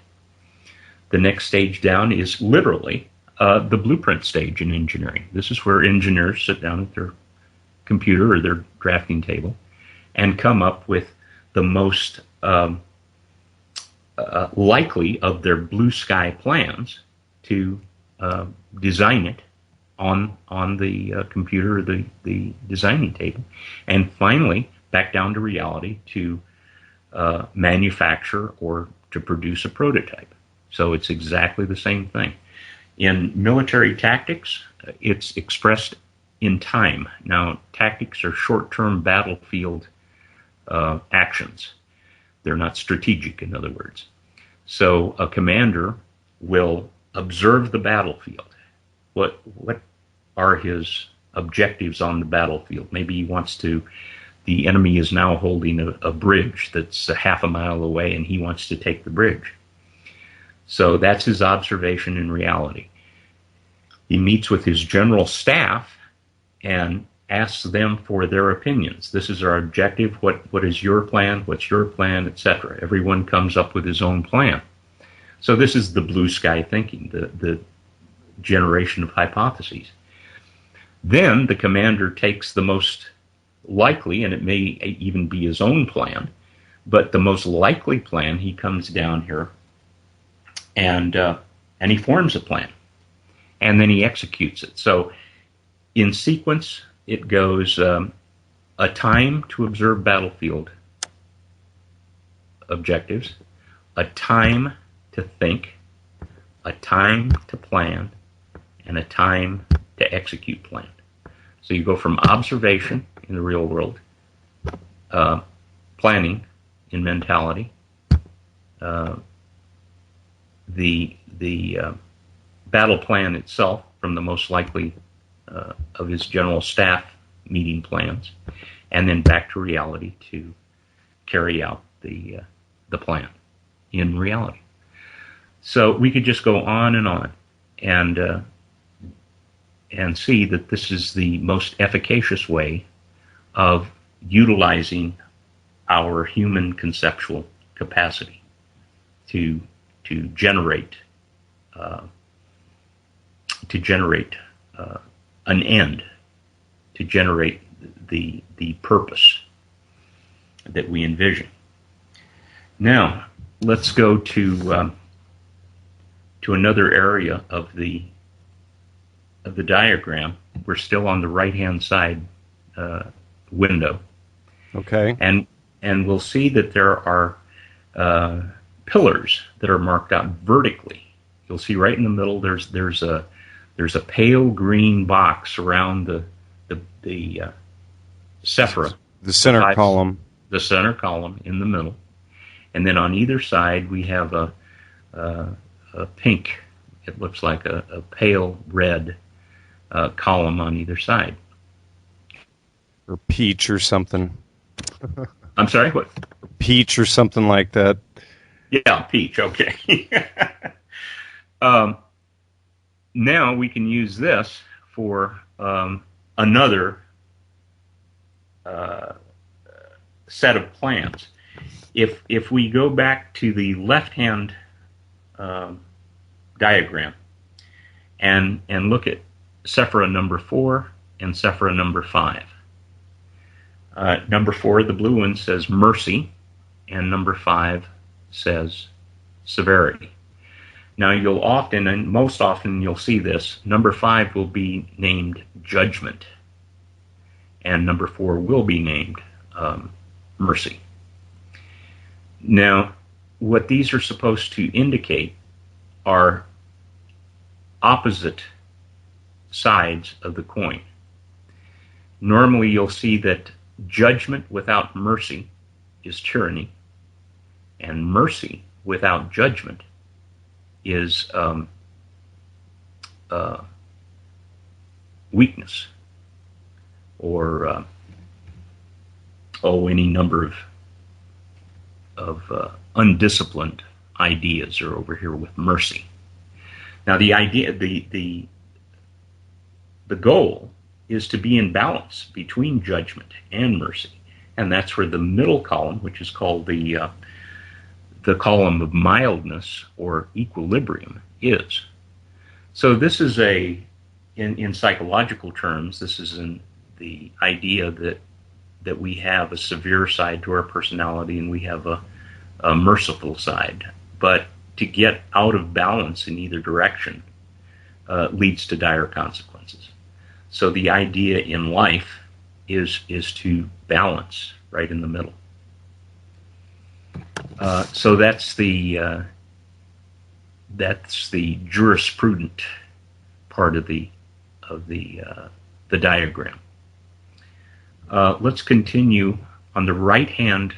[SPEAKER 2] The next stage down is literally the blueprint stage in engineering. This is where engineers sit down at their computer or their drafting table and come up with the most likely of their blue sky plans to design it on the computer or the designing table. And finally, back down to reality to manufacture or to produce a prototype. So it's exactly the same thing. In military tactics, it's expressed in time. Now, tactics are short-term battlefield actions. They're not strategic, in other words. So a commander will observe the battlefield. What are his objectives on the battlefield? Maybe he wants to, the enemy is now holding a bridge that's a half a mile away, and he wants to take the bridge. So that's his observation in reality. He meets with his general staff and asks them for their opinions. This is our objective. What is your plan? What's your plan, etc. Everyone comes up with his own plan. So this is the blue sky thinking, the generation of hypotheses. Then the commander takes the most likely, and it may even be his own plan, but the most likely plan, he comes down here and he forms a plan, and then he executes it. So in sequence, it goes a time to observe battlefield objectives, a time to think, a time to plan, and a time to execute plan. So you go from observation in the real world, planning in mentality, the battle plan itself from the most likely of his general staff meeting plans, and then back to reality to carry out the plan in reality. So we could just go on and see that this is the most efficacious way of utilizing our human conceptual capacity to generate an end, to generate the purpose that we envision. Now, let's go to another area of the diagram. We're still on the right-hand side window.
[SPEAKER 1] Okay.
[SPEAKER 2] And we'll see that there are pillars that are marked out vertically. You'll see right in the middle there's a pale green box around the Sephira.
[SPEAKER 1] The center column.
[SPEAKER 2] The center column in the middle. And then on either side we have a pink, it looks like a pale red column on either side.
[SPEAKER 1] Or peach or something.
[SPEAKER 2] I'm sorry, what?
[SPEAKER 1] Peach or something like that.
[SPEAKER 2] Yeah, peach, okay. Now we can use this for another set of plans. If we go back to the left-hand diagram and look at Sephira number 4 and Sephira number 5. Number 4, the blue one, says mercy, and number 5 says severity. Now you'll often, and most often you'll see this, number 5 will be named judgment, and number 4 will be named mercy. Now, what these are supposed to indicate are opposite sides of the coin. Normally you'll see that judgment without mercy is tyranny, and mercy without judgment is weakness, or any number of undisciplined ideas are over here with mercy. Now the idea, the goal is to be in balance between judgment and mercy, and that's where the middle column, which is called the column of mildness or equilibrium, is. So this is in psychological terms, this is the idea that we have a severe side to our personality and we have a merciful side, but to get out of balance in either direction leads to dire consequences. So the idea in life is to balance right in the middle. So that's the jurisprudent part of the diagram. Let's continue on the right-hand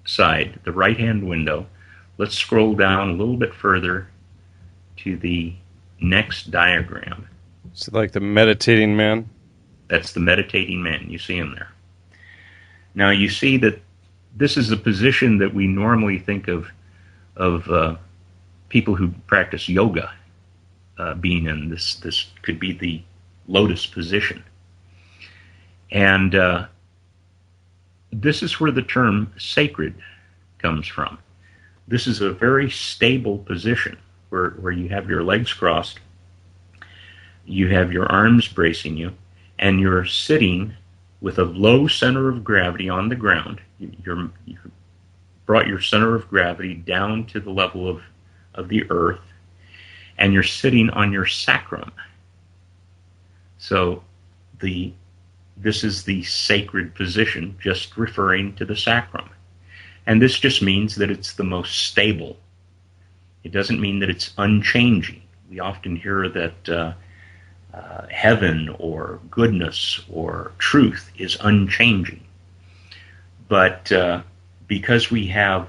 [SPEAKER 2] side, the right-hand window. Let's scroll down a little bit further to the next diagram.
[SPEAKER 1] So like the meditating man?
[SPEAKER 2] That's the meditating man. You see him there. Now you see that this is a position that we normally think of people who practice yoga being in. This could be the lotus position. And this is where the term sacred comes from. This is a very stable position where you have your legs crossed, you have your arms bracing you, and you're sitting with a low center of gravity on the ground. You brought your center of gravity down to the level of the earth, and you're sitting on your sacrum. So this is the sacred position, just referring to the sacrum. And this just means that it's the most stable. It doesn't mean that it's unchanging. We often hear that heaven or goodness or truth is unchanging. But because we have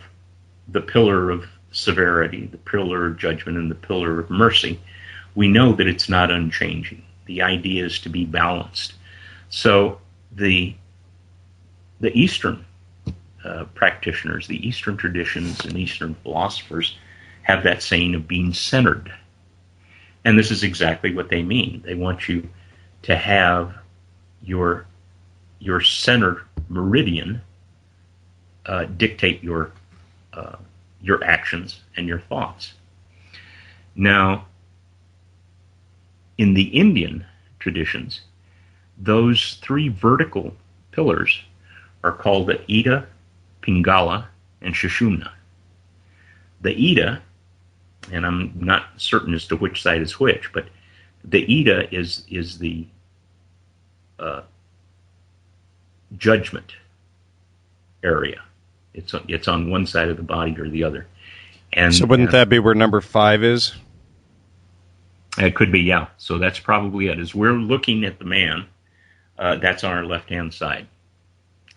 [SPEAKER 2] the pillar of severity, the pillar of judgment, and the pillar of mercy, we know that it's not unchanging. The idea is to be balanced. So the Eastern practitioners, the Eastern traditions and Eastern philosophers, have that saying of being centered. And this is exactly what they mean. They want you to have your center meridian dictate your actions and your thoughts. Now, in the Indian traditions, those three vertical pillars are called the Ida, Pingala, and Sushumna. The Ida, and I'm not certain as to which side is which, but the Ida is the judgment area. It's on one side of the body or the other. And
[SPEAKER 1] so wouldn't that be where number 5 is?
[SPEAKER 2] It could be, yeah. So that's probably it. As we're looking at the man, that's on our left-hand side.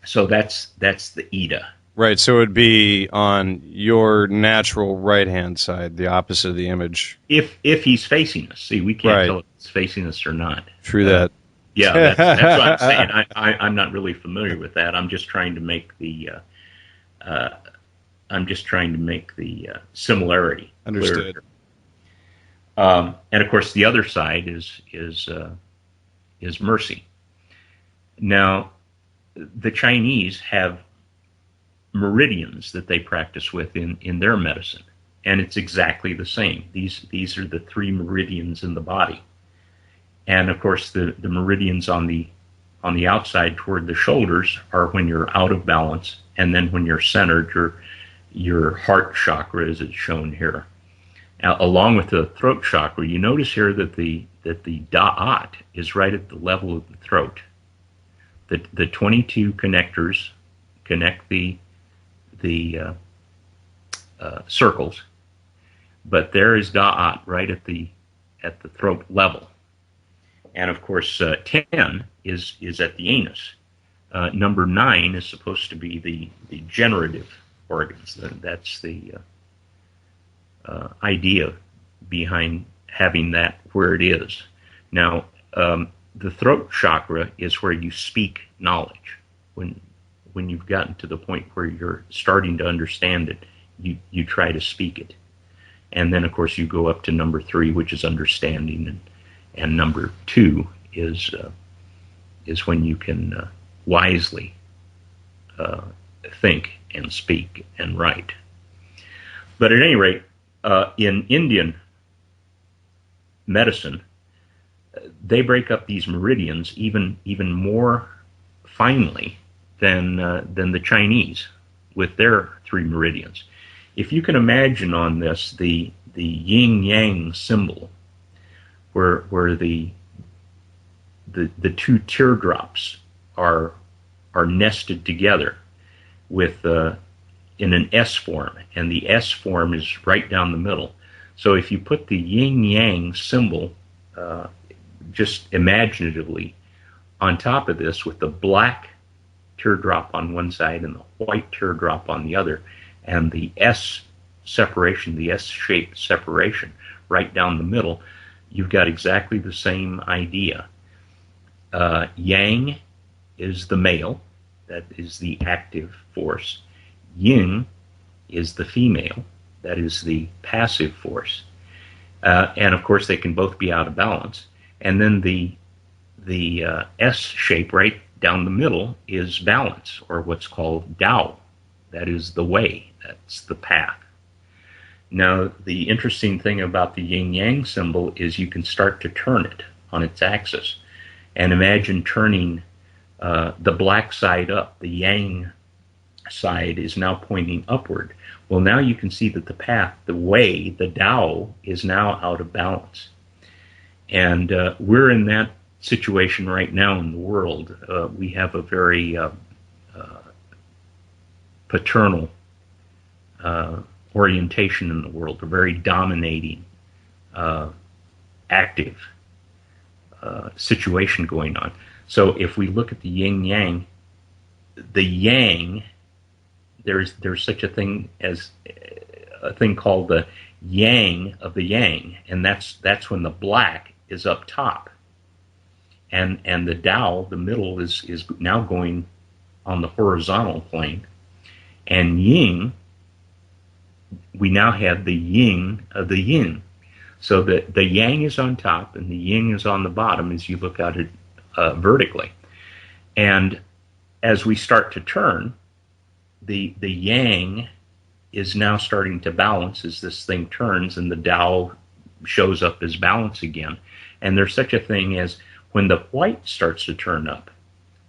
[SPEAKER 2] So that's the Ida.
[SPEAKER 1] Right, so it would be on your natural right-hand side, the opposite of the image.
[SPEAKER 2] If he's facing us. See, we can't tell if he's facing us or not.
[SPEAKER 1] True that.
[SPEAKER 2] Yeah, that's what I'm saying. I'm not really familiar with that. I'm just trying to make the similarity
[SPEAKER 1] understood.
[SPEAKER 2] clear. And of course, the other side is mercy. Now, the Chinese have meridians that they practice with in their medicine, and it's exactly the same. These are the three meridians in the body, and of course, the meridians on the outside toward the shoulders are when you're out of balance, and then when you're centered, your heart chakra, as it's shown here. Now, along with the throat chakra, you notice here that the da'at is right at the level of the throat. The 22 connectors connect the circles, but there is da'at right at the throat level. And of course, 10 is at the anus. Number 9 is supposed to be the generative organs. That's the idea behind having that where it is. Now, the throat chakra is where you speak knowledge. When you've gotten to the point where you're starting to understand it, you try to speak it. And then, of course, you go up to number 3, which is understanding, and number 2 is when you can wisely think and speak and write. But at any rate, in Indian medicine, they break up these meridians even more finely than the Chinese with their 3 meridians. If you can imagine on this the yin yang symbol, where the 2 teardrops are nested together with in an S form, and the S form is right down the middle. So if you put the yin-yang symbol just imaginatively on top of this with the black teardrop on one side and the white teardrop on the other, and the S separation, the S-shaped separation right down the middle, you've got exactly the same idea. Yang is the male, that is the active force. Yin is the female, that is the passive force. And of course, they can both be out of balance. And then the S shape right down the middle is balance, or what's called Tao. That is the way, that's the path. Now, the interesting thing about the yin-yang symbol is you can start to turn it on its axis. And imagine turning the black side up. The yang side is now pointing upward. Well, now you can see that the path, the way, the Tao, is now out of balance. And we're in that situation right now in the world. We have a very paternal orientation in the world, a very dominating, active situation going on. So if we look at the yin-yang, the yang, there's such a thing as a thing called the yang of the yang, and that's when the black is up top, and the Tao, the middle, is now going on the horizontal plane, And yin, we now have the yin of the yin. So the yang is on top and the yin is on the bottom as you look at it vertically. And as we start to turn, the yang is now starting to balance as this thing turns and the Tao shows up as balance again. And there's such a thing as when the white starts to turn up,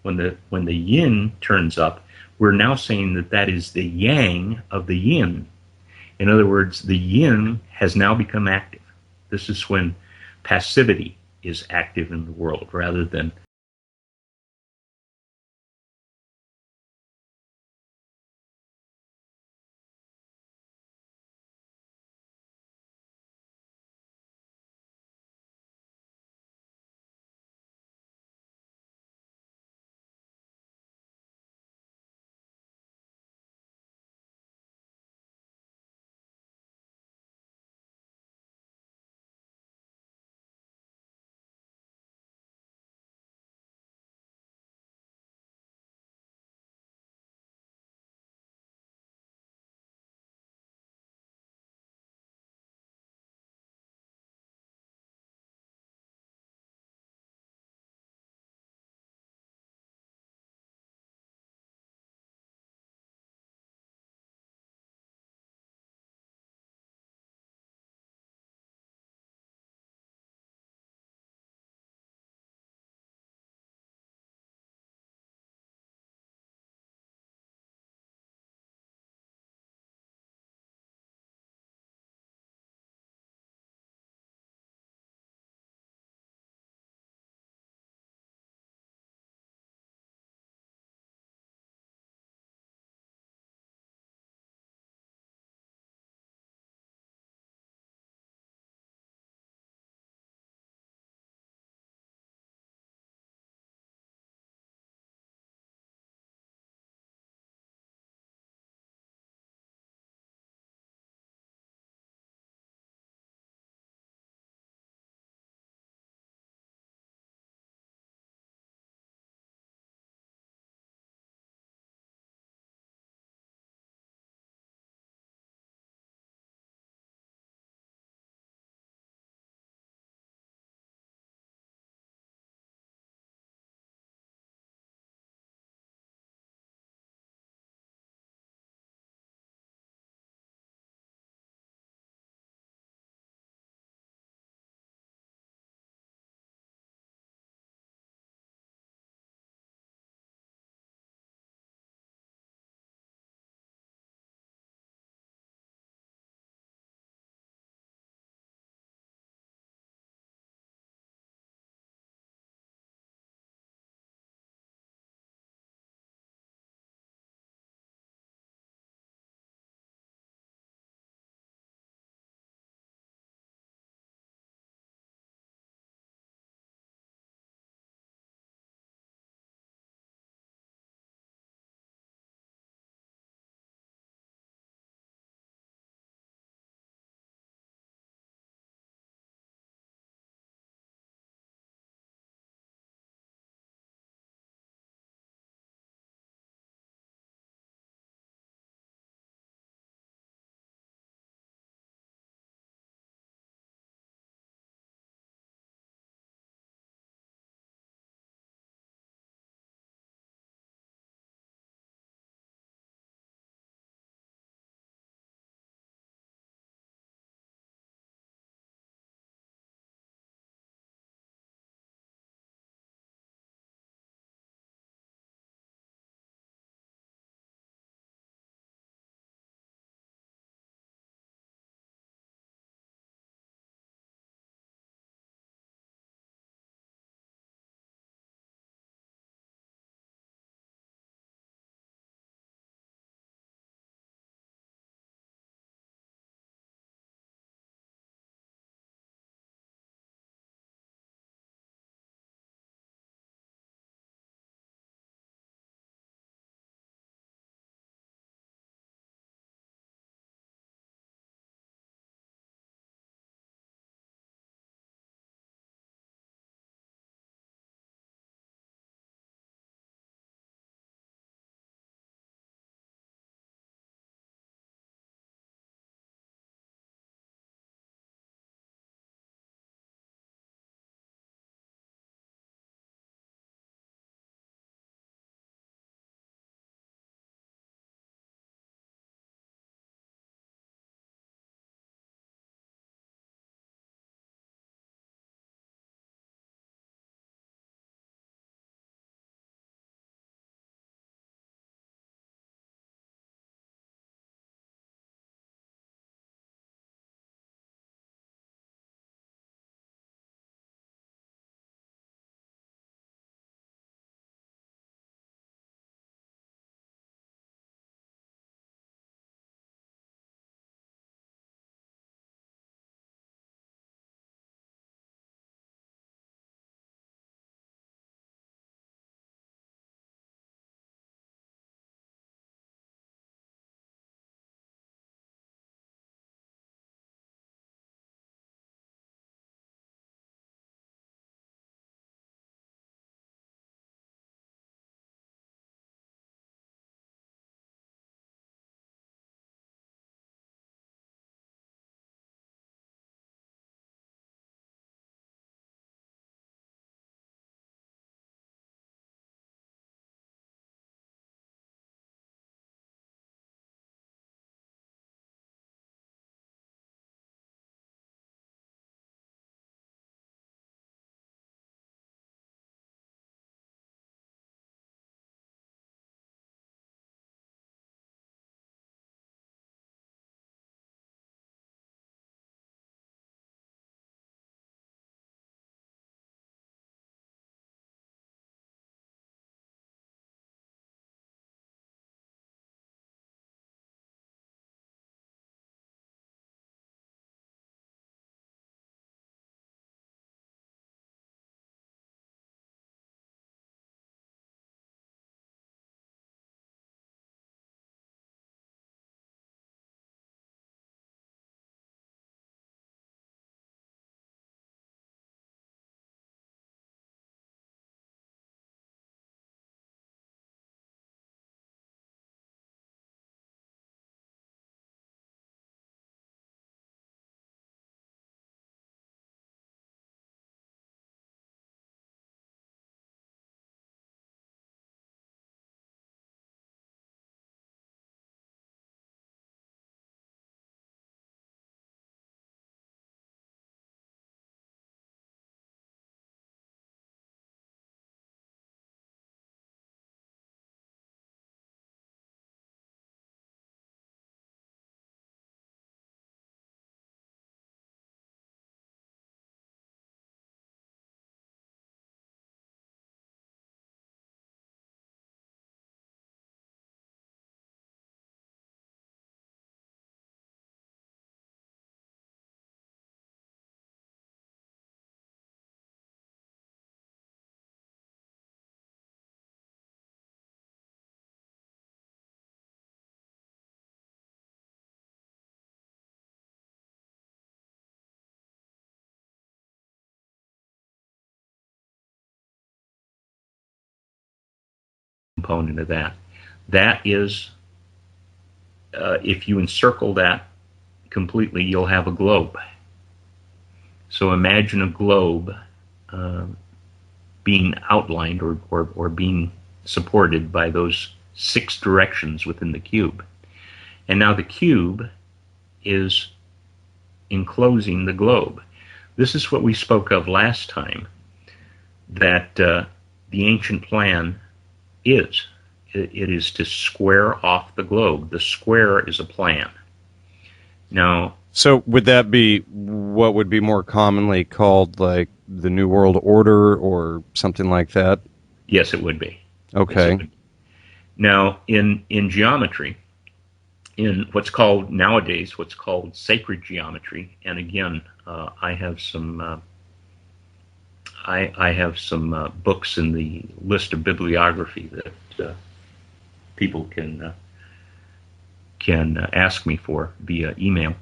[SPEAKER 2] when the yin turns up, we're now saying that that is the yang of the yin. In other words, the yin has now become active. This is when passivity is active in the world rather than component of that. That is, if you encircle that completely, you'll have a globe. So imagine a globe being outlined or being supported by those 6 directions within the cube. And now the cube is enclosing the globe. This is what we spoke of last time, that the ancient plan is. It is to square off the globe. The square is a plan. Now,
[SPEAKER 1] so would that be what would be more commonly called like the New World Order or something like that?
[SPEAKER 2] yes, it would be.
[SPEAKER 1] Okay.
[SPEAKER 2] Yes, it would be. Now, in geometry, in what's called nowadays, what's called sacred geometry, and again, I have some books in the list of bibliography that people can ask me for via email.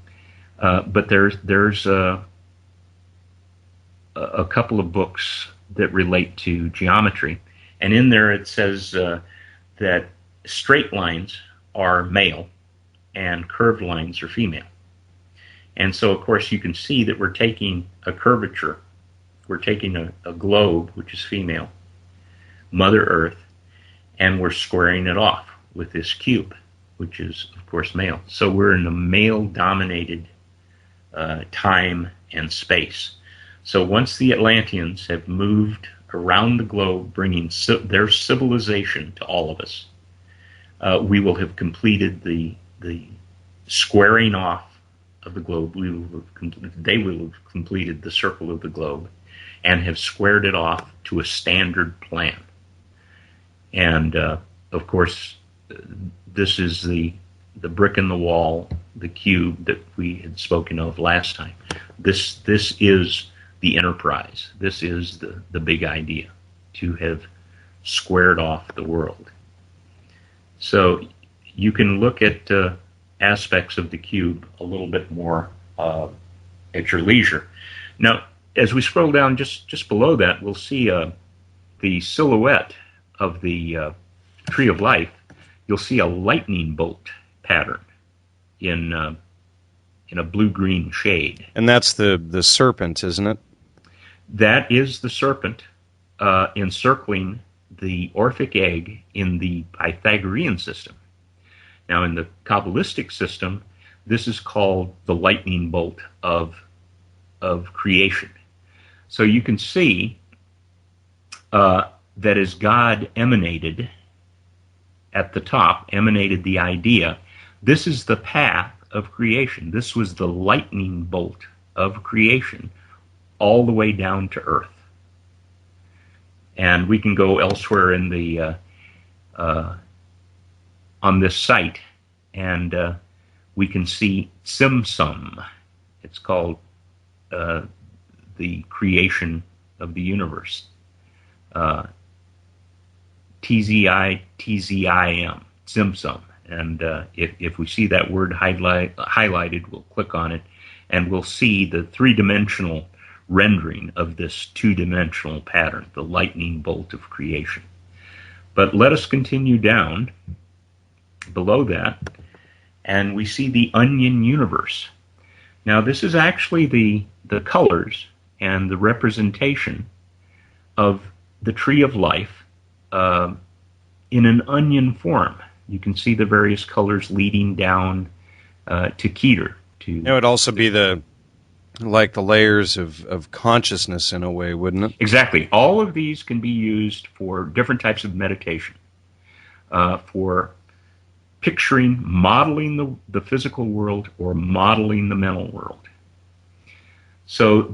[SPEAKER 2] But there's a couple of books that relate to geometry, and in there it says that straight lines are male and curved lines are female. And so, of course, you can see that we're taking a curvature. We're taking a globe, which is female, Mother Earth, and we're squaring it off with this cube, which is, of course, male. So we're in a male-dominated time and space. So once the Atlanteans have moved around the globe, bringing their civilization to all of us, we will have completed the squaring off of the globe. They will have completed the circle of the globe and have squared it off to a standard plan. And of course, this is the brick in the wall, the cube that we had spoken of last time. This is the enterprise. This is the big idea, to have squared off the world. So you can look at aspects of the cube a little bit more at your leisure. Now, as we scroll down just below that, we'll see the silhouette of the Tree of Life. You'll see a lightning bolt pattern in a blue-green shade.
[SPEAKER 1] And that's the serpent, isn't it?
[SPEAKER 2] That is the serpent encircling the Orphic egg in the Pythagorean system. Now, in the Kabbalistic system, this is called the lightning bolt of creation. So you can see that as God emanated at the top, emanated the idea, this is the path of creation. This was the lightning bolt of creation all the way down to Earth. And we can go elsewhere in the on this site, and we can see Tzimtzum. It's called the creation of the universe. TZI, TZIM, Tzimtzum. And if we see that word highlighted, we'll click on it, and we'll see the three-dimensional rendering of this two-dimensional pattern, the lightning bolt of creation. But let us continue down below that, and we see the onion universe. Now, this is actually the colors and the representation of the Tree of Life in an onion form. You can see the various colors leading down to Keter. It
[SPEAKER 1] would also be the layers of consciousness in a way, wouldn't it?
[SPEAKER 2] Exactly. All of these can be used for different types of meditation, for picturing, modeling the physical world or modeling the mental world. So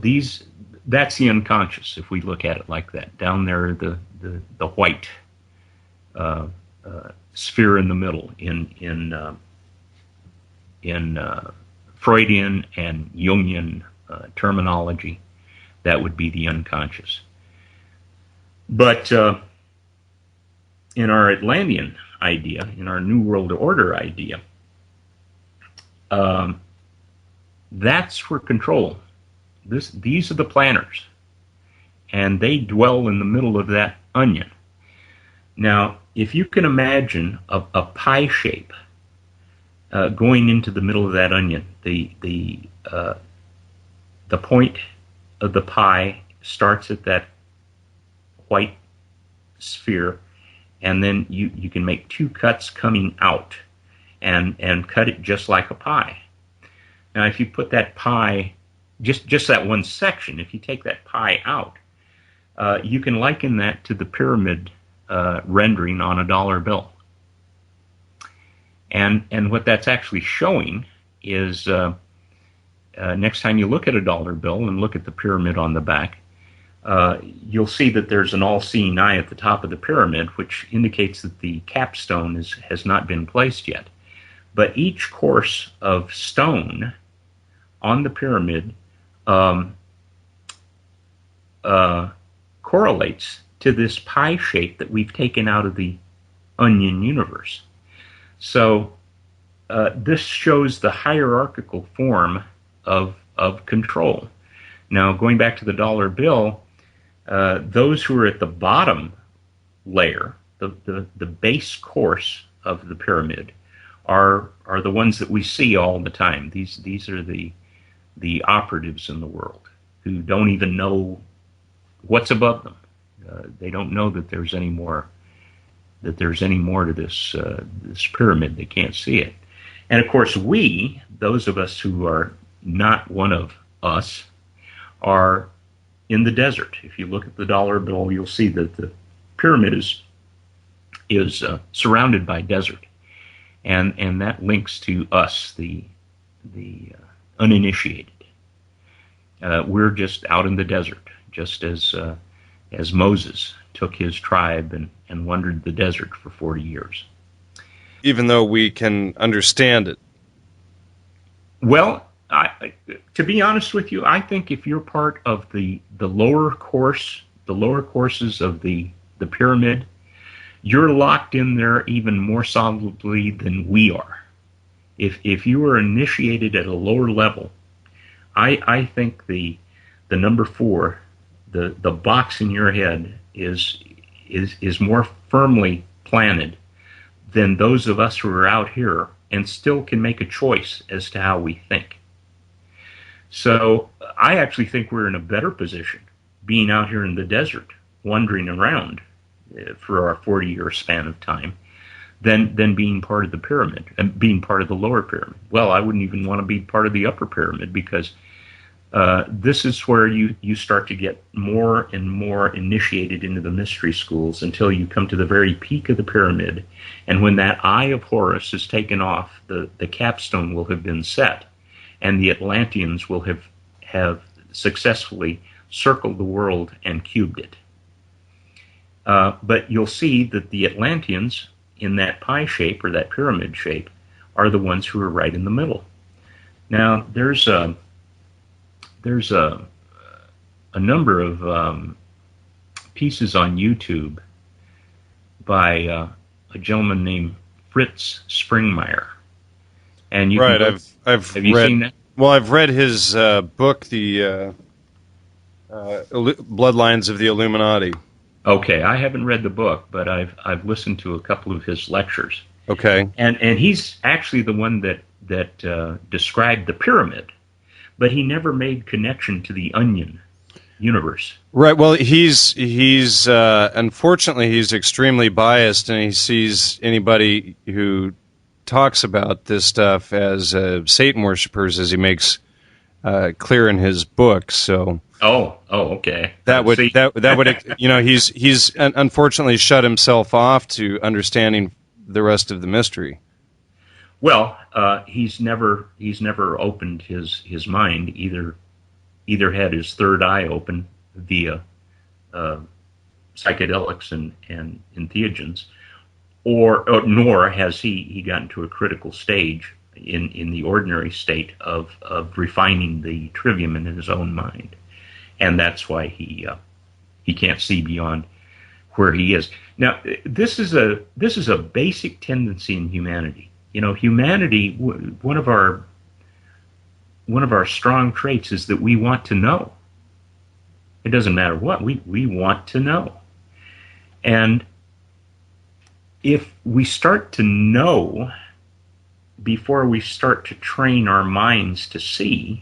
[SPEAKER 2] that's the unconscious, if we look at it like that. Down there, the white sphere in the middle in Freudian and Jungian terminology, that would be the unconscious. But in our Atlantean idea, in our New World Order idea, that's for control. These are the planners, and they dwell in the middle of that onion. Now, if you can imagine a pie shape going into the middle of that onion, the point of the pie starts at that white sphere, and then you can make two cuts coming out and cut it just like a pie. Now, if you put that pie, just that one section, if you take that pie out, you can liken that to the pyramid rendering on a dollar bill. And what that's actually showing is next time you look at a dollar bill and look at the pyramid on the back, you'll see that there's an all-seeing eye at the top of the pyramid, which indicates that the capstone has not been placed yet. But each course of stone on the pyramid correlates to this pie shape that we've taken out of the onion universe. So this shows the hierarchical form of control. Now, going back to the dollar bill, those who are at the bottom layer, the base course of the pyramid, are the ones that we see all the time. These are the operatives in the world who don't even know what's above them. They don't know that there's any more to this pyramid. They can't see it. And of course, we, those of us who are not one of us, are in the desert. If you look at the dollar bill, you'll see that the pyramid is surrounded by desert, and that links to us, the uninitiated. We're just out in the desert, just as Moses took his tribe and wandered the desert for 40 years.
[SPEAKER 1] Even though we can understand it.
[SPEAKER 2] Well, to be honest with you, I think if you're part of the lower courses of the pyramid, you're locked in there even more solidly than we are. If you are initiated at a lower level, I think the number 4, the box in your head is more firmly planted than those of us who are out here and still can make a choice as to how we think. So I actually think we're in a better position being out here in the desert, wandering around for our 40-year span of time, than being part of the pyramid and being part of the lower pyramid. Well, I wouldn't even want to be part of the upper pyramid, because this is where you start to get more and more initiated into the mystery schools until you come to the very peak of the pyramid. And when that eye of Horus is taken off, the capstone will have been set, and the Atlanteans will have successfully circled the world and cubed it. But you'll see that the Atlanteans in that pie shape or that pyramid shape are the ones who are right in the middle. Now, there's a number of pieces on YouTube by a gentleman named Fritz Springmeier, and you
[SPEAKER 1] right.
[SPEAKER 2] Have you
[SPEAKER 1] read,
[SPEAKER 2] seen that?
[SPEAKER 1] Well, I've read his book, the Bloodlines of the Illuminati.
[SPEAKER 2] Okay, I haven't read the book, but I've listened to a couple of his lectures.
[SPEAKER 1] Okay,
[SPEAKER 2] and he's actually the one that described the pyramid, but he never made connection to the onion universe.
[SPEAKER 1] Right. Well, he's unfortunately he's extremely biased, and he sees anybody who talks about this stuff as Satan worshippers, as he makes clear in his book. So.
[SPEAKER 2] Oh, okay.
[SPEAKER 1] That would he's unfortunately shut himself off to understanding the rest of the mystery.
[SPEAKER 2] Well, he's never opened his mind, either had his third eye open via psychedelics and entheogens, or nor has he gotten to a critical stage in the ordinary state of refining the trivium in his own mind. And that's why he can't see beyond where he is. Now, this is a basic tendency in humanity. You know, humanity. One of our strong traits is that we want to know. It doesn't matter what we want to know, and if we start to know before we start to train our minds to see,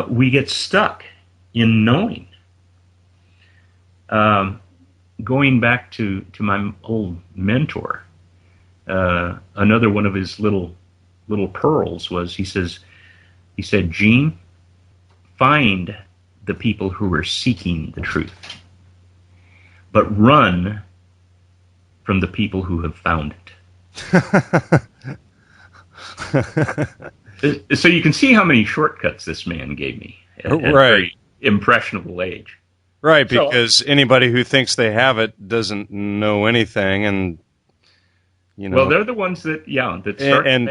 [SPEAKER 2] we get stuck in knowing. Going back to my old mentor, another one of his little pearls was he said, Gene, find the people who are seeking the truth, but run from the people who have found it. So you can see how many shortcuts this man gave me at a very impressionable age.
[SPEAKER 1] Right, because anybody who thinks they have it doesn't know anything, and
[SPEAKER 2] well, they're the ones that start
[SPEAKER 1] and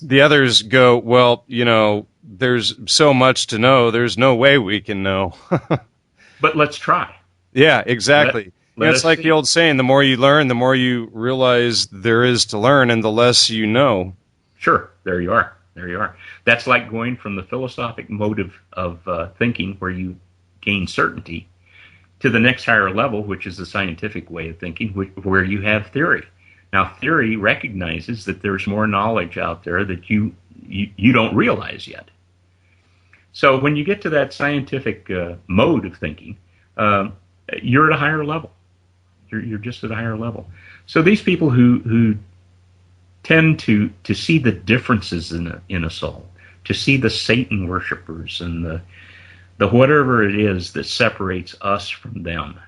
[SPEAKER 1] the others go, well, there's so much to know, there's no way we can know.
[SPEAKER 2] But let's try.
[SPEAKER 1] Yeah, exactly. It's like the old saying, the more you learn, the more you realize there is to learn, and the less you know.
[SPEAKER 2] Sure, there you are. That's like going from the philosophic mode of thinking, where you gain certainty, to the next higher level, which is the scientific way of thinking, where you have theory. Now, theory recognizes that there's more knowledge out there that you don't realize yet. So when you get to that scientific mode of thinking, you're at a higher level. You're just at a higher level. So these people who tend to see the differences in a soul, to see the Satan worshipers and the whatever it is that separates us from them.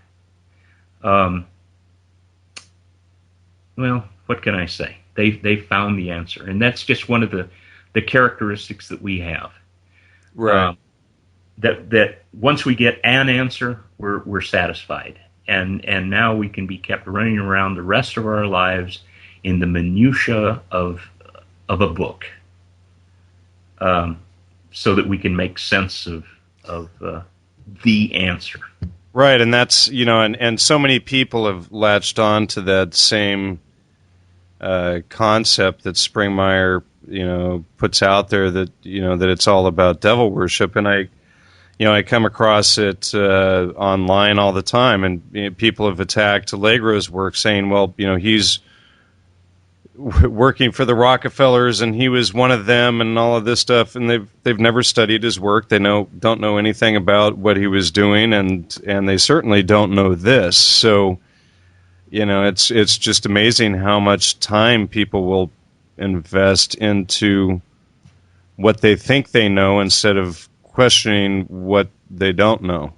[SPEAKER 2] Well, what can I say? They found the answer, and that's just one of the characteristics that we have.
[SPEAKER 1] Right.
[SPEAKER 2] That once we get an answer, we're satisfied, and now we can be kept running around the rest of our lives in the minutia of a book, so that we can make sense of the answer.
[SPEAKER 1] Right, and that's, and so many people have latched on to that same concept that Springmeier, puts out there, that, that it's all about devil worship. And I come across it online all the time, and people have attacked Allegro's work, saying, well, he's working for the Rockefellers, and he was one of them, and all of this stuff, and they've never studied his work. They don't know anything about what he was doing, and they certainly don't know this. So, it's just amazing how much time people will invest into what they think they know instead of questioning what they don't know.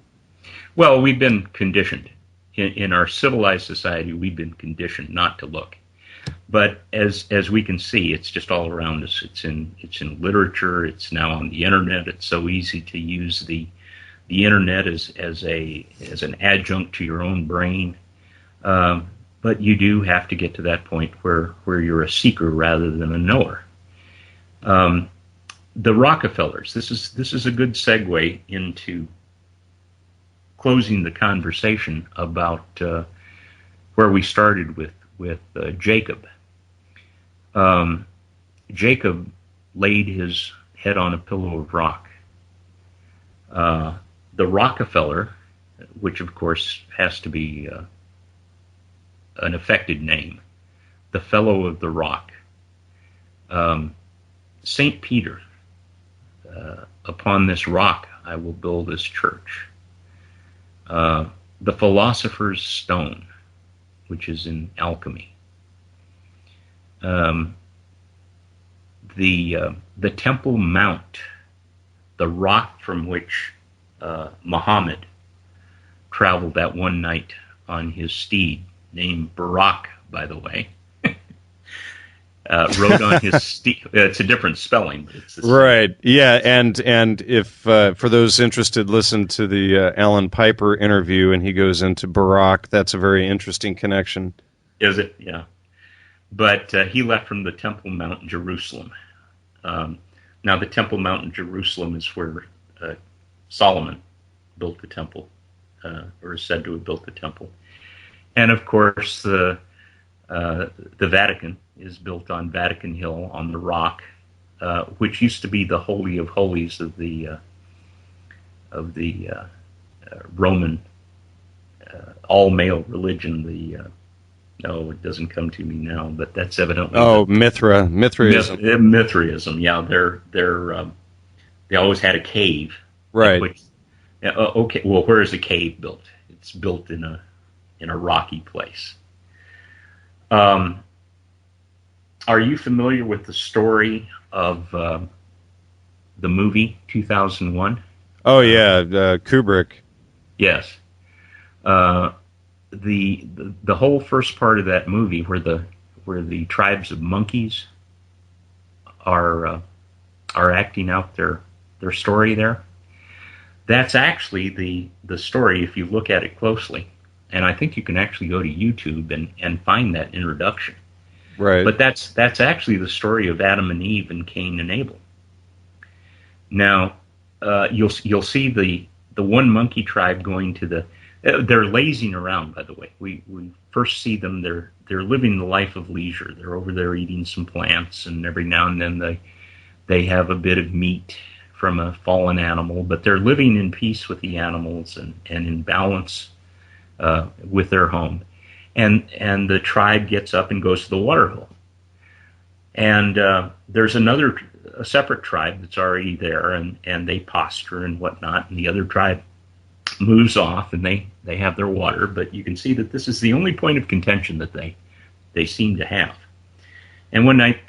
[SPEAKER 2] Well, we've been conditioned in our civilized society. We've been conditioned not to look. But as we can see, it's just all around us. It's in literature. It's now on the internet. It's so easy to use the internet as an adjunct to your own brain. But you do have to get to that point where you're a seeker rather than a knower. The Rockefellers. This is a good segue into closing the conversation about where we started with Jacob. Jacob laid his head on a pillow of rock. The Rockefeller, which of course has to be an affected name, the Fellow of the Rock, St. Peter, upon this rock I will build this church. The Philosopher's Stone, which is in alchemy. The Temple Mount, the rock from which Muhammad traveled that one night on his steed, named Barak, by the way. Rode on his steed. It's a different spelling, but it's the same.
[SPEAKER 1] Right. Yeah, and if for those interested, listen to the Alan Piper interview, and he goes into Barak. That's a very interesting connection.
[SPEAKER 2] Is it? Yeah. But he left from the Temple Mount in Jerusalem. Now, the Temple Mount in Jerusalem is where Solomon built the temple, or is said to have built the temple. And of course, the Vatican is built on Vatican Hill on the rock, which used to be the Holy of Holies of the Roman all-male religion, No, it doesn't come to me now, but that's evidently
[SPEAKER 1] Oh, Mithraism.
[SPEAKER 2] Mithraism. Yeah, they always had a cave at
[SPEAKER 1] Right.
[SPEAKER 2] which. Okay, well, where is a cave built? It's built in a rocky place. Um, are you familiar with the story of the movie 2001?
[SPEAKER 1] Oh
[SPEAKER 2] Uh,
[SPEAKER 1] yeah, Kubrick.
[SPEAKER 2] yes. Uh, the whole first part of that movie, where the tribes of monkeys are acting out their story there. That's actually the story if you look at it closely. And I think you can actually go to YouTube and find that introduction.
[SPEAKER 1] Right.
[SPEAKER 2] But that's actually the story of Adam and Eve and Cain and Abel. Now, you'll see the one monkey tribe going to the. They're lazing around, by the way. We first see them. They're living the life of leisure. They're over there eating some plants, and every now and then they have a bit of meat from a fallen animal, but they're living in peace with the animals and in balance with their home. And the tribe gets up and goes to the water hole. And there's a separate tribe that's already there, and they posture and whatnot, and the other tribe moves off, and they have their water, but you can see that this is the only point of contention that they seem to have. And one night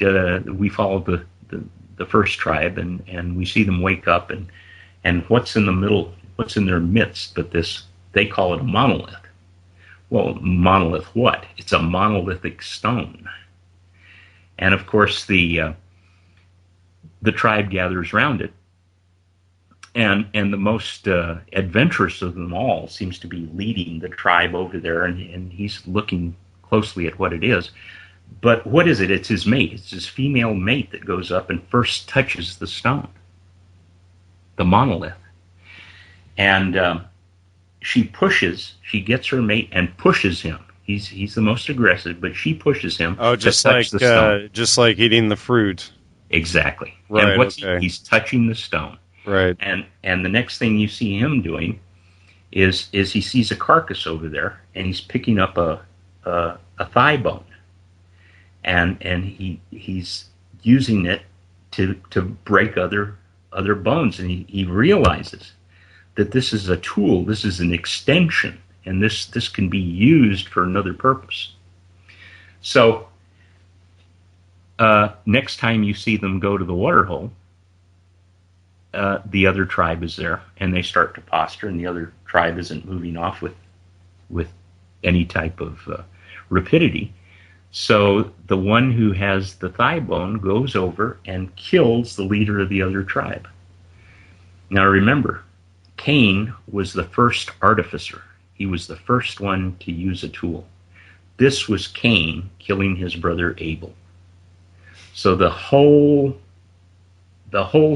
[SPEAKER 2] we follow the first tribe, and we see them wake up, and what's in the middle, what's in their midst, but this, they call it a monolith. Well, monolith what? It's a monolithic stone. And of course, the tribe gathers around it, and the most adventurous of them all seems to be leading the tribe over there, and he's looking closely at what it is. But what is it? It's his mate. It's his female mate that goes up and first touches the stone, the monolith, and she gets her mate and pushes him. He's the most aggressive, but she pushes him
[SPEAKER 1] Oh,
[SPEAKER 2] to touch the stone.
[SPEAKER 1] just like eating the fruit.
[SPEAKER 2] Exactly.
[SPEAKER 1] Right.
[SPEAKER 2] And
[SPEAKER 1] Okay.
[SPEAKER 2] he's touching the stone.
[SPEAKER 1] Right.
[SPEAKER 2] And the next thing you see him doing is he sees a carcass over there, and he's picking up a thigh bone, and he's using it to break other bones, and he realizes that this is a tool, this is an extension, and this can be used for another purpose. So next time you see them go to the water hole, the other tribe is there, and they start to posture, and the other tribe isn't moving off with any type of rapidity. So the one who has the thigh bone goes over and kills the leader of the other tribe. Now remember, Cain was the first artificer. He was the first one to use a tool. This was Cain killing his brother Abel. So the whole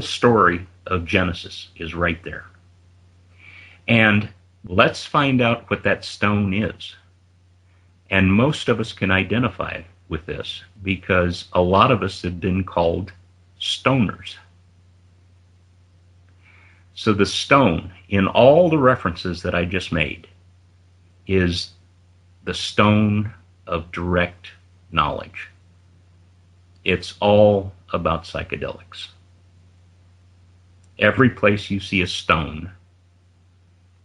[SPEAKER 2] story of Genesis is right there. And let's find out what that stone is. And most of us can identify with this because a lot of us have been called stoners. So the stone, in all the references that I just made, is the stone of direct knowledge. It's all about psychedelics. Every place you see a stone,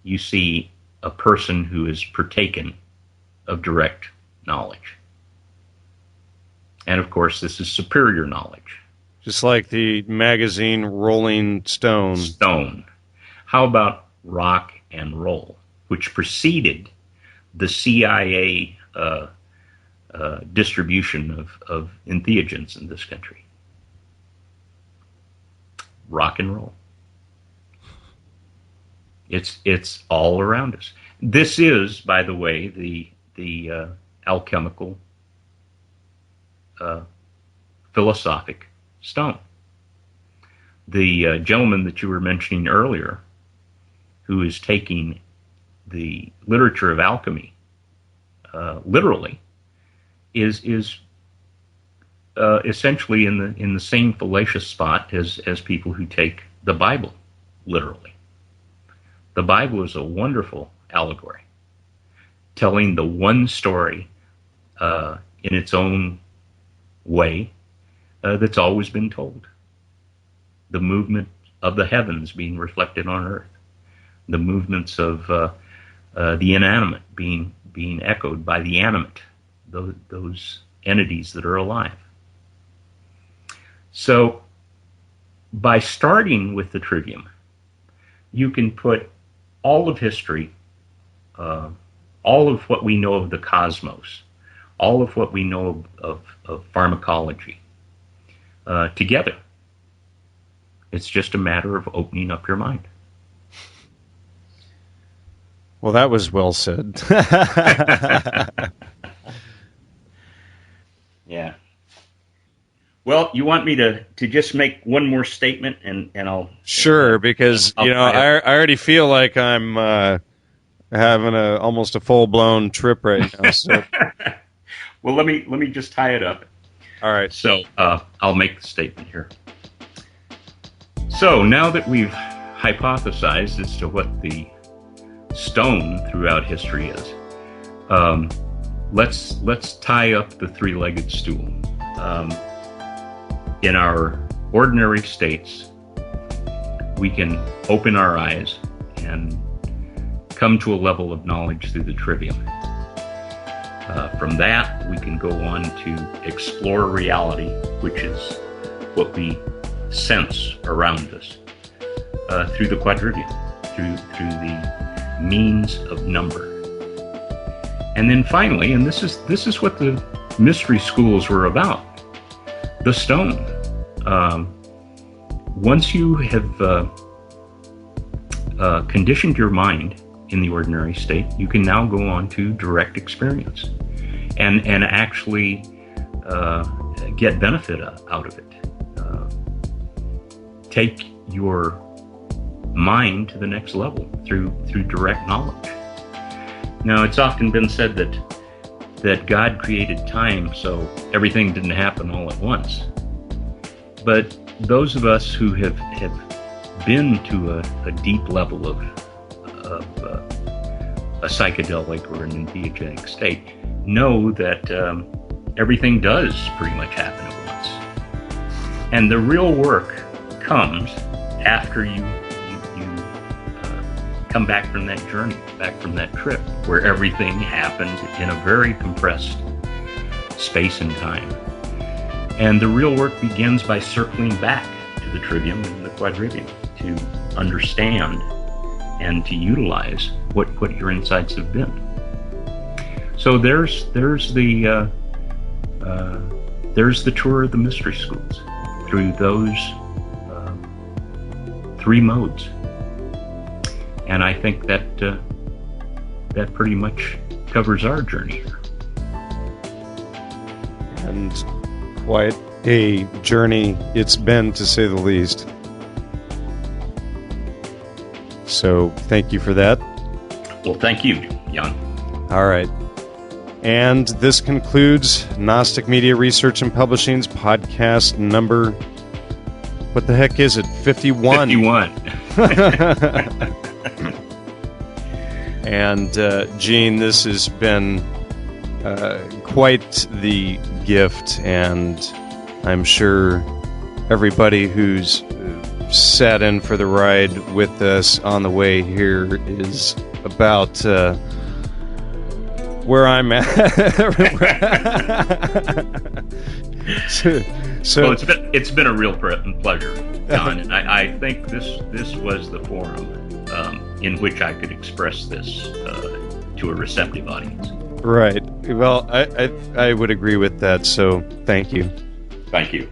[SPEAKER 2] you see a person who is partaken of direct knowledge. And of course, this is superior knowledge.
[SPEAKER 1] Just like the magazine Rolling Stone.
[SPEAKER 2] Stone. How about rock and roll, which preceded the CIA distribution of entheogens in this country? Rock and roll. It's all around us. This is, by the way, the alchemical philosophic stone. The gentleman that you were mentioning earlier, who is taking the literature of alchemy literally, is essentially in the same fallacious spot as people who take the Bible literally. The Bible is a wonderful allegory, telling the one story in its own way that's always been told. The movement of the heavens being reflected on earth, the movements of the inanimate being echoed by the animate, those entities that are alive. So by starting with the trivium, you can put all of history, all of what we know of the cosmos, all of what we know of pharmacology together. It's just a matter of opening up your mind.
[SPEAKER 1] Well, that was well said.
[SPEAKER 2] Yeah. Well, you want me to just make one more statement, and I'll...
[SPEAKER 1] Sure, because, I already feel like I'm having almost a full-blown trip right now. So.
[SPEAKER 2] Well, let me just tie it up.
[SPEAKER 1] All right.
[SPEAKER 2] So I'll make the statement here. So now that we've hypothesized as to what the stone throughout history is, let's tie up the three-legged stool. In our ordinary states, we can open our eyes and come to a level of knowledge through the trivium. From that, we can go on to explore reality, which is what we sense around us, through the quadrivium, through the means of number. And then finally, and this is what the mystery schools were about, the stone. Once you have conditioned your mind in the ordinary state, you can now go on to direct experience and actually get benefit out of it. Take your mind to the next level through direct knowledge. Now, it's often been said that God created time, so everything didn't happen all at once. But those of us who have been to a deep level of a psychedelic or an entheogenic state know that everything does pretty much happen at once. And the real work comes after you come back from that journey, back from that trip, where everything happened in a very compressed space and time. And the real work begins by circling back to the trivium and the quadrivium to understand and to utilize what your insights have been. So there's the tour of the mystery schools through those three modes. And I think that pretty much covers our journey here.
[SPEAKER 1] And quite a journey it's been, to say the least. So thank you for that.
[SPEAKER 2] Well, thank you, Jan.
[SPEAKER 1] All right. And this concludes Gnostic Media Research and Publishing's podcast number, what the heck is it, 51?
[SPEAKER 2] 51.
[SPEAKER 1] And Gene, this has been quite the gift, and I'm sure everybody who's sat in for the ride with us on the way here is about where I'm at. so
[SPEAKER 2] well, it's been a real pleasure, John, and I think this was the forum in which I could express this to a receptive audience.
[SPEAKER 1] Right. Well, I would agree with that. So thank you.
[SPEAKER 2] Thank you.